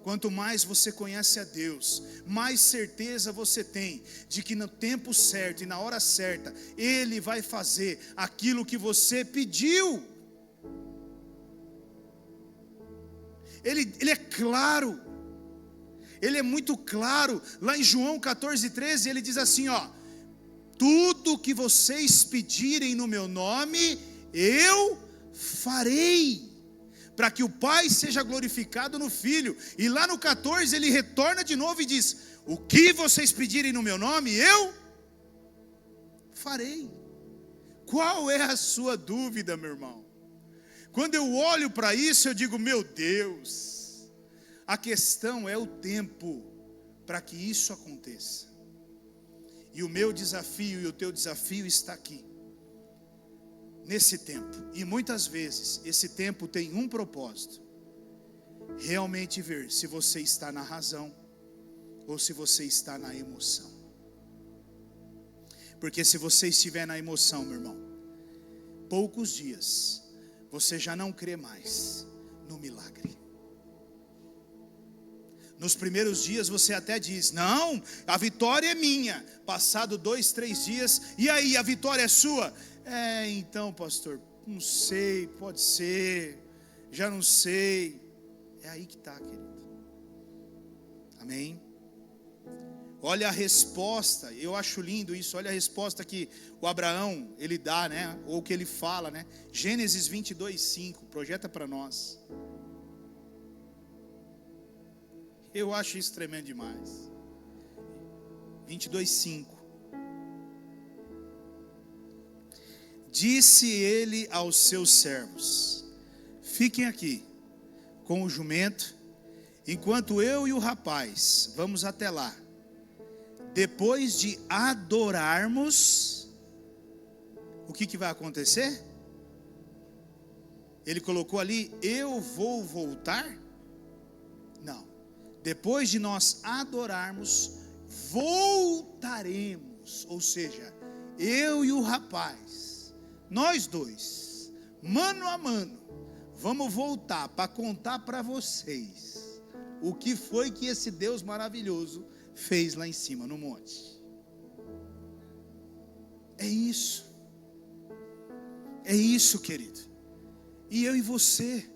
Quanto mais você conhece a Deus, mais certeza você tem de que no tempo certo e na hora certa, Ele vai fazer aquilo que você pediu. Ele é claro, Ele é muito claro. Lá em João 14:13, Ele diz assim, ó, tudo que vocês pedirem no meu nome, eu farei, para que o Pai seja glorificado no Filho. E lá no 14 ele retorna de novo e diz, o que vocês pedirem no meu nome, eu farei. Qual é a sua dúvida, meu irmão? Quando eu olho para isso, eu digo, meu Deus, a questão é o tempo para que isso aconteça. E o meu desafio e o teu desafio está aqui, nesse tempo. E muitas vezes esse tempo tem um propósito: realmente ver se você está na razão ou se você está na emoção. Porque se você estiver na emoção, meu irmão, poucos dias você já não crê mais no milagre. Nos primeiros dias você até diz, não, a vitória é minha. Passado 2, 3 dias, e aí, a vitória é sua? Então, pastor, não sei, pode ser, já não sei. É aí que está, querido. Amém? Olha a resposta, eu acho lindo isso. Olha a resposta que o Abraão, ele dá, né? Ou que ele fala, né? Gênesis 22:5, projeta para nós. Eu acho isso tremendo demais. 22:5. Disse ele aos seus servos, fiquem aqui com o jumento, enquanto eu e o rapaz vamos até lá. Depois de adorarmos, o que vai acontecer? Ele colocou ali, eu vou voltar? Não. Depois de nós adorarmos, voltaremos. Ou seja, eu e o rapaz, nós dois, mano a mano, vamos voltar para contar para vocês o que foi que esse Deus maravilhoso fez lá em cima no monte. É isso, querido. E eu e você,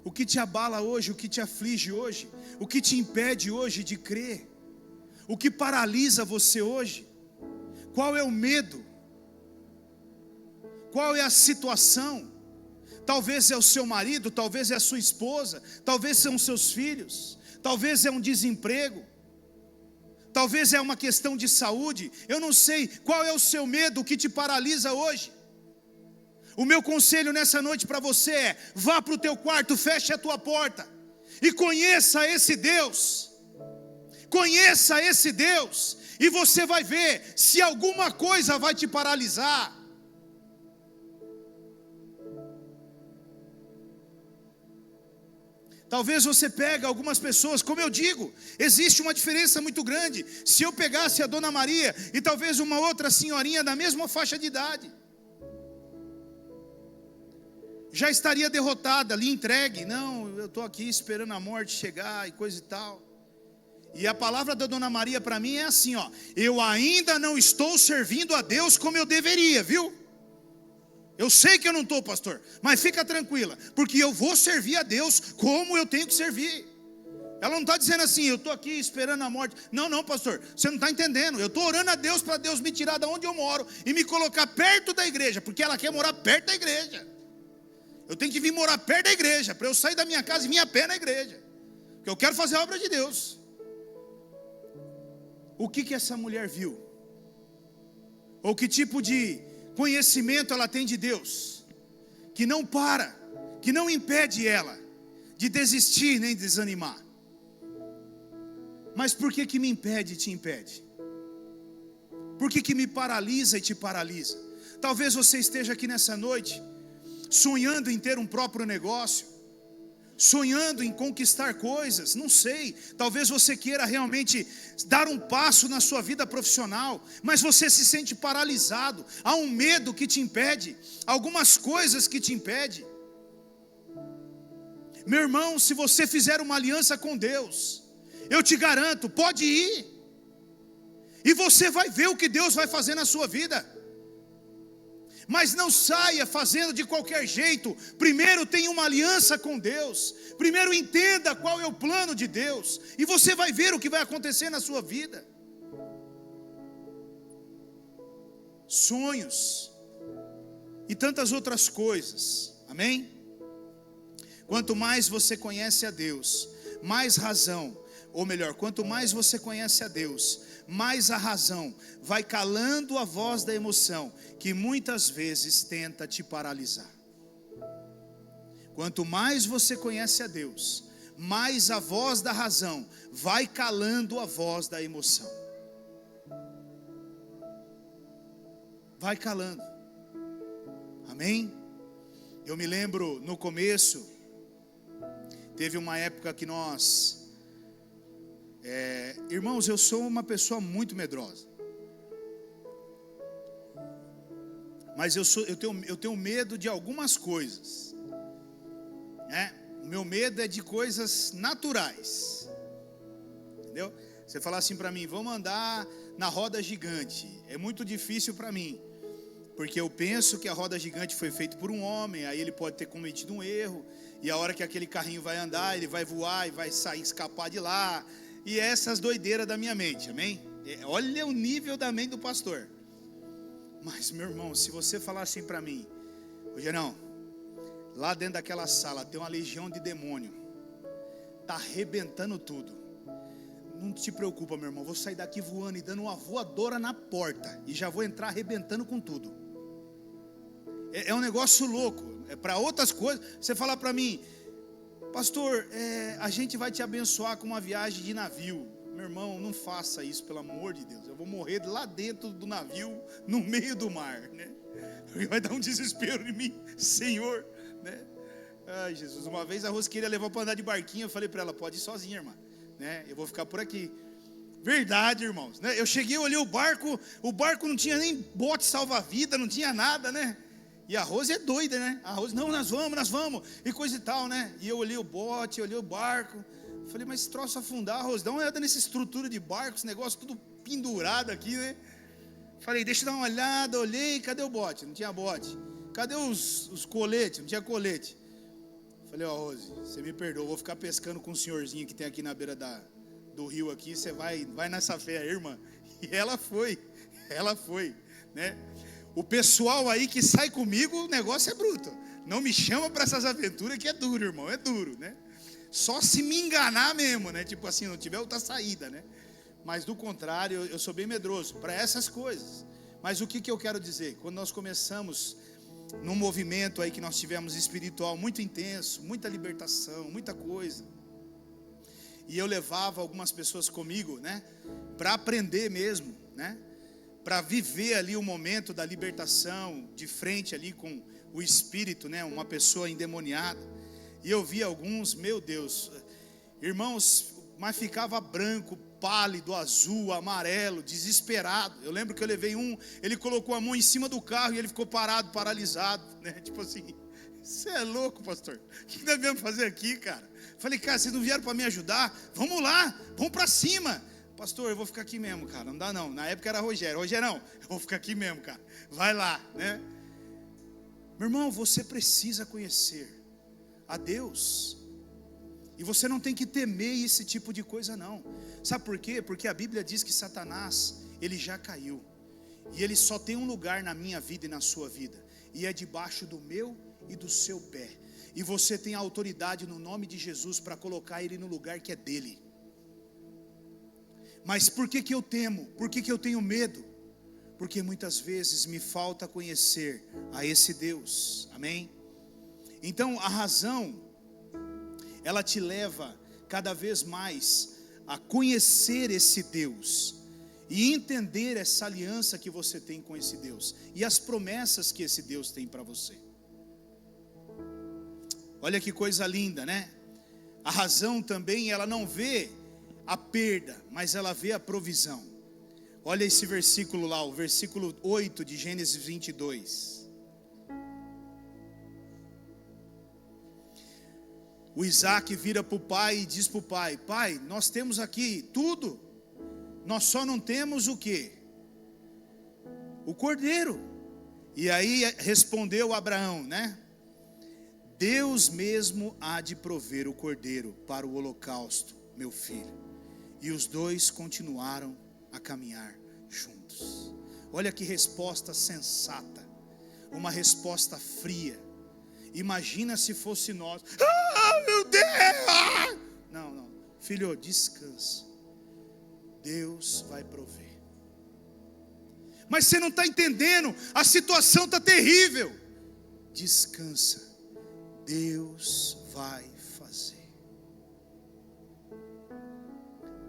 o que te abala hoje, o que te aflige hoje, o que te impede hoje de crer, o que paralisa você hoje, qual é o medo, qual é a situação? talvez é o seu marido, talvez é a sua esposa, talvez são os seus filhos, talvez é um desemprego, talvez é uma questão de saúde. Eu não sei qual é o seu medo, o que te paralisa hoje. O meu conselho nessa noite para você é: vá para o teu quarto, feche a tua porta e conheça esse Deus. Conheça esse Deus, e você vai ver se alguma coisa vai te paralisar. Talvez você pegue algumas pessoas, como eu digo, existe uma diferença muito grande. Se eu pegasse a Dona Maria e talvez uma outra senhorinha da mesma faixa de idade, já estaria derrotada, ali entregue. Não, eu estou aqui esperando a morte chegar e coisa e tal. E a palavra da Dona Maria para mim é assim, ó: eu ainda não estou servindo a Deus como eu deveria, viu? Eu sei que eu não estou, pastor, mas fica tranquila, porque eu vou servir a Deus como eu tenho que servir. Ela não está dizendo assim: eu estou aqui esperando a morte. Não, não, pastor, você não está entendendo. Eu estou orando a Deus para Deus me tirar de onde eu moro e me colocar perto da igreja, porque ela quer morar perto da igreja. Eu tenho que vir morar perto da igreja, para eu sair da minha casa e vir a pé na igreja, porque eu quero fazer a obra de Deus. O que essa mulher viu? Ou que tipo de conhecimento ela tem de Deus, que não para, que não impede ela de desistir nem desanimar? Mas por que me impede e te impede? Por que me paralisa e te paralisa? Talvez você esteja aqui nessa noite sonhando em ter um próprio negócio, sonhando em conquistar coisas, não sei. Talvez você queira realmente dar um passo na sua vida profissional, mas você se sente paralisado. Há um medo que te impede, algumas coisas que te impedem. Meu irmão, se você fizer uma aliança com Deus, eu te garanto, pode ir, e você vai ver o que Deus vai fazer na sua vida. Mas não saia fazendo de qualquer jeito. Primeiro tenha uma aliança com Deus. Primeiro entenda qual é o plano de Deus, e você vai ver o que vai acontecer na sua vida. Sonhos e tantas outras coisas. Amém? Quanto mais você conhece a Deus, mais razão, ou melhor, quanto mais você conhece a Deus, mais a razão vai calando a voz da emoção, que muitas vezes tenta te paralisar. Quanto mais você conhece a Deus, mais a voz da razão vai calando a voz da emoção. Vai calando. Amém? Eu me lembro no começo, teve uma época que nós... irmãos, eu sou uma pessoa muito medrosa, mas eu tenho medo de algumas coisas, né? O meu medo é de coisas naturais, entendeu? Você falar assim para mim: vamos andar na roda gigante, é muito difícil para mim, porque eu penso que a roda gigante foi feita por um homem, aí ele pode ter cometido um erro, e a hora que aquele carrinho vai andar, ele vai voar e vai sair, escapar de lá. E essas doideiras da minha mente, amém? Olha o nível da mente do pastor. Mas, meu irmão, se você falar assim para mim: hoje não, lá dentro daquela sala tem uma legião de demônio, está arrebentando tudo, não te preocupa, meu irmão, vou sair daqui voando e dando uma voadora na porta, e já vou entrar arrebentando com tudo. É um negócio louco. Para outras coisas, você falar para mim: pastor, a gente vai te abençoar com uma viagem de navio. Meu irmão, não faça isso, pelo amor de Deus. Eu vou morrer lá dentro do navio, no meio do mar, né? Porque vai dar um desespero em mim, Senhor, né? Ai, Jesus, uma vez a Rose queria levar para andar de barquinho. Eu falei para ela: pode ir sozinha, irmã, né? Eu vou ficar por aqui. Verdade, irmãos, né? Eu cheguei, olhei o barco não tinha nem bote salva-vida, não tinha nada, né? E a Rose é doida, né? A Rose: não, nós vamos, e coisa e tal, né? E eu olhei o bote, olhei o barco. Falei: mas esse troço afundar, Rose, dá uma olhada nessa estrutura de barco, esse negócio tudo pendurado aqui, né? Falei: deixa eu dar uma olhada. Olhei, cadê o bote? Não tinha bote. Cadê os coletes? Não tinha colete. Falei: ó, Rose, você me perdoa, vou ficar pescando com um senhorzinho que tem aqui na beira do rio aqui, você vai nessa fé aí, irmã. E ela foi, né? O pessoal aí que sai comigo, o negócio é bruto, Não me chama para essas aventuras que é duro, irmão, é duro, né? Só se me enganar mesmo, né? Tipo assim, não tiver outra saída, né? Mas do contrário, eu sou bem medroso para essas coisas. Mas o que eu quero dizer? Quando nós começamos num movimento aí que nós tivemos espiritual muito intenso, muita libertação, muita coisa, e eu levava algumas pessoas comigo, né? Para aprender mesmo, né? Para viver ali o momento da libertação, de frente ali com o espírito, né? Uma pessoa endemoniada. E eu vi alguns, meu Deus, irmãos, mas ficava branco, pálido, azul, amarelo, desesperado. Eu lembro que eu levei um, ele colocou a mão em cima do carro e ele ficou parado, paralisado, né? Tipo assim, você é louco, pastor, o que nós viemos fazer aqui, cara? Falei, cara, vocês não vieram para me ajudar? Vamos lá, vamos para cima. Pastor, eu vou ficar aqui mesmo, cara, não dá não. Na época era Rogério, não, eu vou ficar aqui mesmo, cara, vai lá, né? Meu irmão, você precisa conhecer a Deus, e você não tem que temer esse tipo de coisa não. Sabe por quê? Porque a Bíblia diz que Satanás, ele já caiu, e ele só tem um lugar na minha vida e na sua vida, e é debaixo do meu e do seu pé. E você tem a autoridade no nome de Jesus para colocar ele no lugar que é dele. Mas por que eu temo? Por que eu tenho medo? Porque muitas vezes me falta conhecer a esse Deus, amém? Então a razão, ela te leva cada vez mais a conhecer esse Deus, e entender essa aliança que você tem com esse Deus, e as promessas que esse Deus tem para você. Olha que coisa linda, né? A razão também, ela não vê a perda, mas ela vê a provisão. Olha esse versículo lá, o versículo 8 de Gênesis 22. O Isaac vira para o pai e diz para o pai: pai, nós temos aqui tudo, nós só não temos o quê? O cordeiro. E aí respondeu Abraão, né? Deus mesmo há de prover o cordeiro para o holocausto, meu filho. E os dois continuaram a caminhar juntos. Olha que resposta sensata, uma resposta fria. Imagina se fosse nós: ah, meu Deus! Não, filho, descansa, Deus vai prover. Mas você não está entendendo, a situação está terrível. Descansa, Deus vai fazer.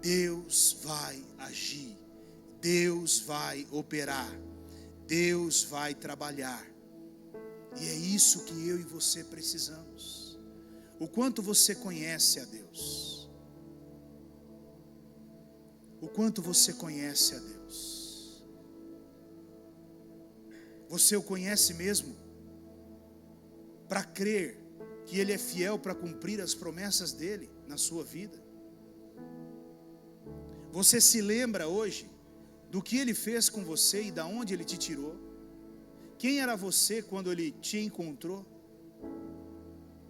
Deus vai agir, Deus vai operar, Deus vai trabalhar. E é isso que eu e você precisamos. O quanto você conhece a Deus? O quanto você conhece a Deus? Você o conhece mesmo? Para crer que Ele é fiel para cumprir as promessas dEle na sua vida? Você se lembra hoje do que Ele fez com você e da onde Ele te tirou? Quem era você quando Ele te encontrou?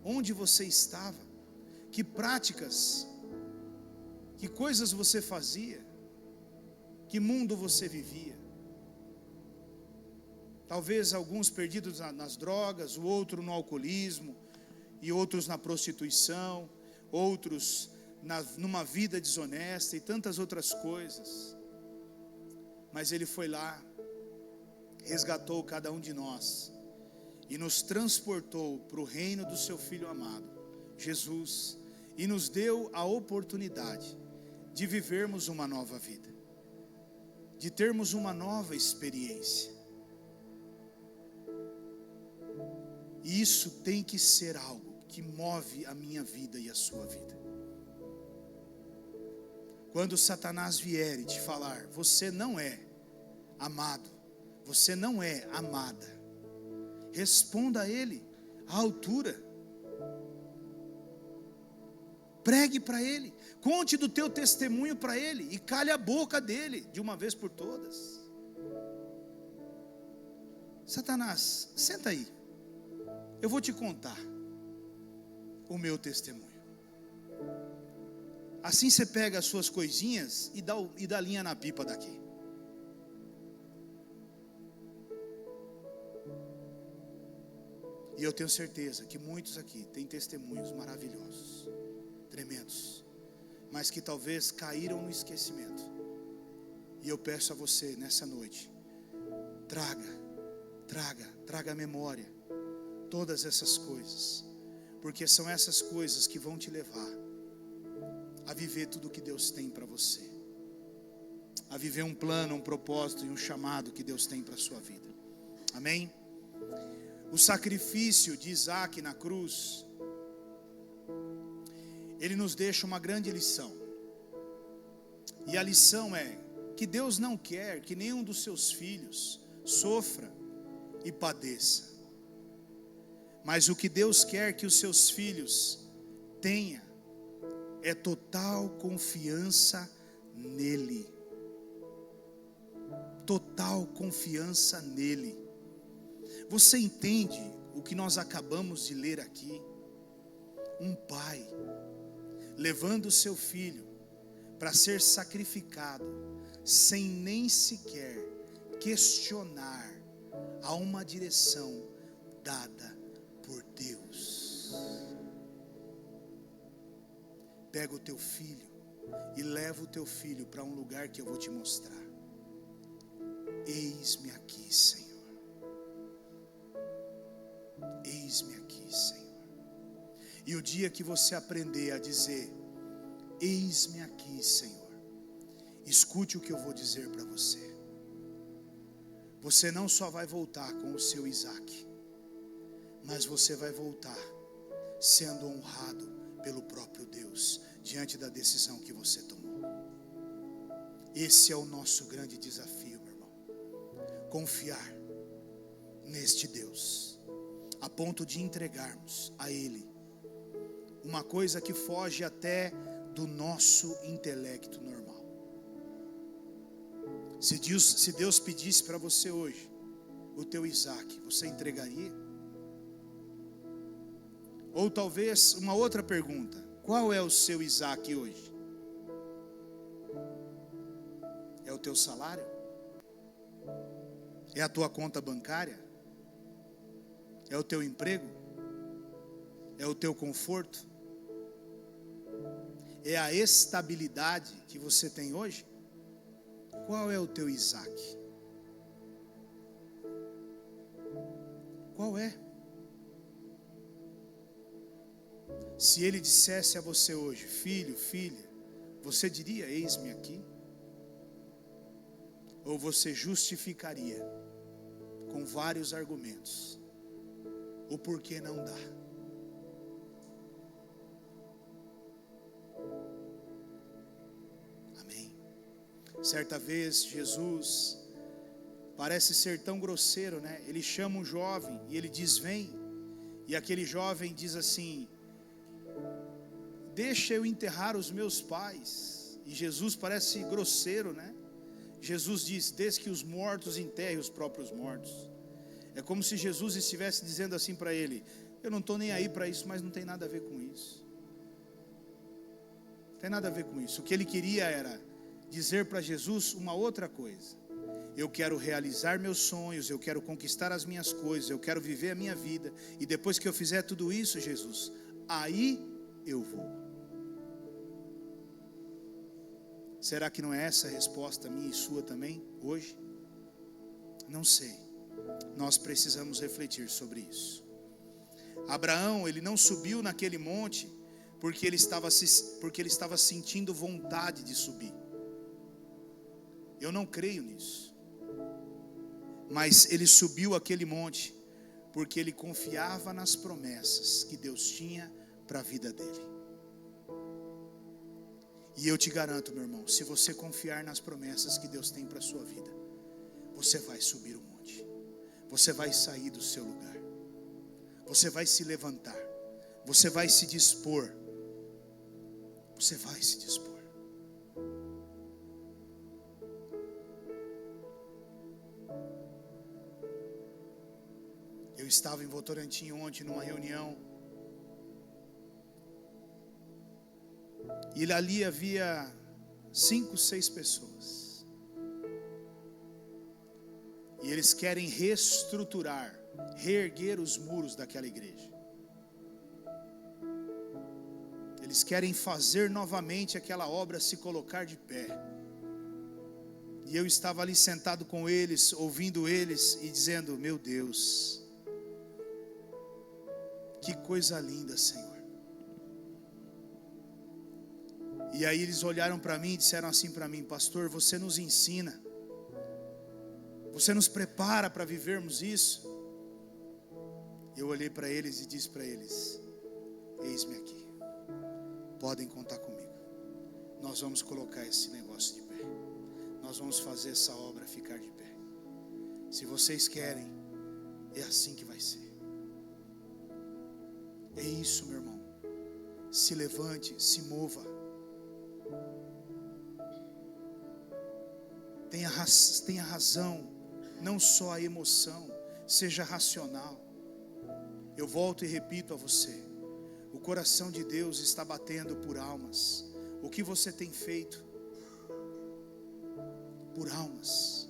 Onde você estava? Que práticas, que coisas você fazia? Que mundo você vivia? Talvez alguns perdidos nas drogas, o outro no alcoolismo, e outros na prostituição, outros numa vida desonesta e tantas outras coisas. Mas Ele foi lá, resgatou cada um de nós e nos transportou para o reino do seu Filho amado, Jesus, e nos deu a oportunidade de vivermos uma nova vida, de termos uma nova experiência. E isso tem que ser algo que move a minha vida e a sua vida. Quando Satanás vier e te falar: você não é amado, você não é amada, responda a ele à altura. Pregue para ele, conte do teu testemunho para ele e cale a boca dele de uma vez por todas. Satanás, senta aí, eu vou te contar o meu testemunho. Assim você pega as suas coisinhas e dá linha na pipa daqui. E eu tenho certeza que muitos aqui têm testemunhos maravilhosos, tremendos, mas que talvez caíram no esquecimento. E eu peço a você nessa noite, traga à memória todas essas coisas, porque são essas coisas que vão te levar a viver tudo o que Deus tem para você, a viver um plano, um propósito e um chamado que Deus tem para a sua vida. Amém? O sacrifício de Isaac na cruz, ele nos deixa uma grande lição. E a lição é que Deus não quer que nenhum dos seus filhos sofra e padeça. Mas o que Deus quer que os seus filhos tenham é total confiança nele. Total confiança nele. Você entende o que nós acabamos de ler aqui? Um pai levando o seu filho para ser sacrificado, sem nem sequer questionar a uma direção dada por Deus. Pega o teu filho e leva o teu filho para um lugar que eu vou te mostrar. Eis-me aqui, Senhor. Eis-me aqui, Senhor. E o dia que você aprender a dizer, eis-me aqui, Senhor, escute o que eu vou dizer para você. Você não só vai voltar com o seu Isaac, mas você vai voltar sendo honrado pelo próprio Deus, diante da decisão que você tomou. Esse é o nosso grande desafio, meu irmão. Confiar neste Deus, a ponto de entregarmos a Ele uma coisa que foge até do nosso intelecto normal. Se Deus pedisse para você hoje o teu Isaac, você entregaria? Ou talvez uma outra pergunta: qual é o seu Isaac hoje? É o teu salário? É a tua conta bancária? É o teu emprego? É o teu conforto? É a estabilidade que você tem hoje? Qual é o teu Isaac? Qual é? Se ele dissesse a você hoje, filho, filha, você diria, eis-me aqui? Ou você justificaria com vários argumentos o porquê não dá? Amém. Certa vez Jesus parece ser tão grosseiro, né? Ele chama um jovem e ele diz, vem. E aquele jovem diz assim, deixa eu enterrar os meus pais. E Jesus parece grosseiro, né? Jesus diz, desde que os mortos enterrem os próprios mortos. É como se Jesus estivesse dizendo assim para ele, eu não estou nem aí para isso, mas não tem nada a ver com isso. Não tem nada a ver com isso. O que ele queria era dizer para Jesus uma outra coisa. Eu quero realizar meus sonhos, eu quero conquistar as minhas coisas, eu quero viver a minha vida. E depois que eu fizer tudo isso, Jesus, aí eu vou. Será que não é essa a resposta minha e sua também, hoje? Não sei. Nós precisamos refletir sobre isso. Abraão, ele não subiu naquele monte porque ele estava sentindo vontade de subir. Eu não creio nisso. Mas ele subiu aquele monte porque ele confiava nas promessas que Deus tinha para a vida dele. E eu te garanto, meu irmão, se você confiar nas promessas que Deus tem para a sua vida, você vai subir o monte, você vai sair do seu lugar, você vai se levantar, você vai se dispor, você vai se dispor. Eu estava em Votorantim ontem numa reunião, e ali havia 5, 6 pessoas. E eles querem reestruturar reerguer os muros daquela igreja. Eles querem fazer novamente aquela obra se colocar de pé. E eu estava ali sentado com eles, ouvindo eles e dizendo: meu Deus, que coisa linda, Senhor. E aí eles olharam para mim e disseram assim para mim: pastor, você nos ensina, você nos prepara para vivermos isso. Eu olhei para eles e disse para eles: eis-me aqui, podem contar comigo. Nós vamos colocar esse negócio de pé, nós vamos fazer essa obra ficar de pé. Se vocês querem, é assim que vai ser. É isso, meu irmão. Se levante, se mova. Tenha razão, não só a emoção, seja racional. Eu volto e repito a você: o coração de Deus está batendo por almas. O que você tem feito por almas?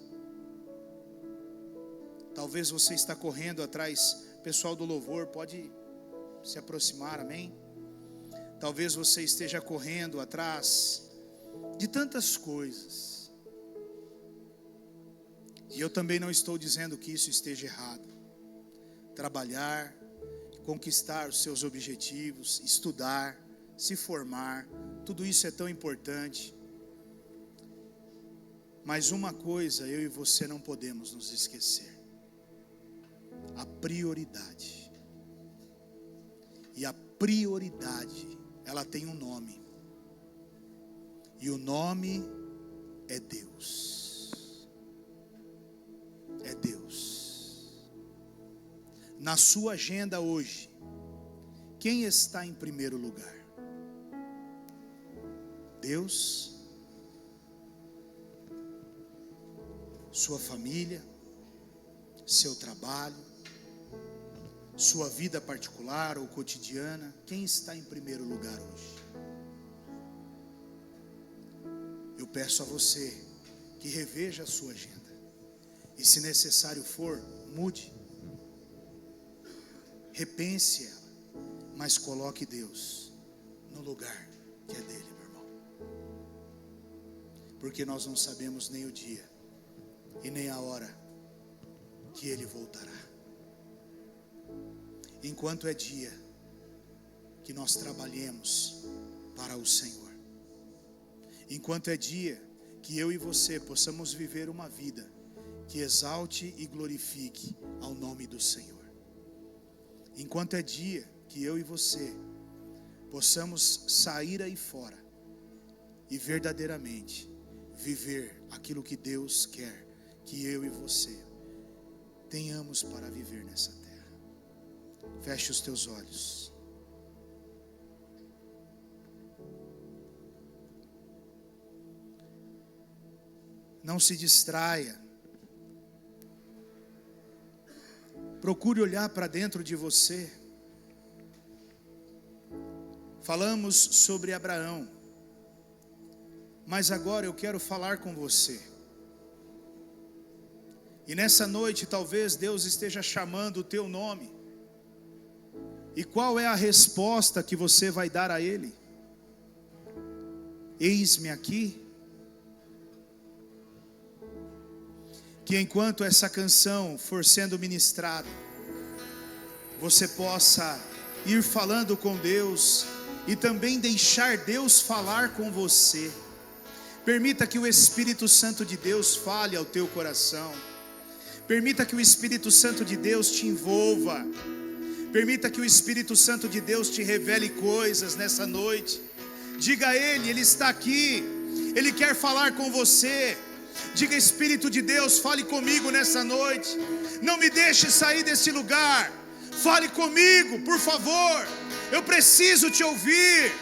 Talvez você está correndo atrás. Pessoal do louvor, pode se aproximar, amém? Talvez você esteja correndo atrás de tantas coisas. E eu também não estou dizendo que isso esteja errado. Trabalhar, conquistar os seus objetivos, estudar, se formar, tudo isso é tão importante. Mas uma coisa eu e você não podemos nos esquecer: a prioridade. E a prioridade, ela tem um nome. E o nome é Deus. É Deus. Na sua agenda hoje, quem está em primeiro lugar? Deus? Sua família? Seu trabalho? Sua vida particular ou cotidiana? Quem está em primeiro lugar hoje? Eu peço a você que reveja a sua agenda. E se necessário for, mude. Repense ela. Mas coloque Deus no lugar que é dele, meu irmão. Porque nós não sabemos nem o dia e nem a hora que ele voltará. Enquanto é dia, que nós trabalhemos para o Senhor. Enquanto é dia, que eu e você possamos viver uma vida que exalte e glorifique ao nome do Senhor. Enquanto é dia, que eu e você possamos sair aí fora e verdadeiramente viver aquilo que Deus quer que eu e você tenhamos para viver nessa terra. Feche os teus olhos. Não se distraia. Procure olhar para dentro de você. Falamos sobre Abraão, mas agora eu quero falar com você. E nessa noite talvez Deus esteja chamando o teu nome. E qual é a resposta que você vai dar a Ele? Eis-me aqui. Que enquanto essa canção for sendo ministrada, você possa ir falando com Deus e também deixar Deus falar com você. Permita que o Espírito Santo de Deus fale ao teu coração. Permita que o Espírito Santo de Deus te envolva. Permita que o Espírito Santo de Deus te revele coisas nessa noite. Diga a Ele, Ele está aqui, Ele quer falar com você. Diga: Espírito de Deus, fale comigo nessa noite. Não me deixe sair desse lugar. Fale comigo, por favor. Eu preciso te ouvir.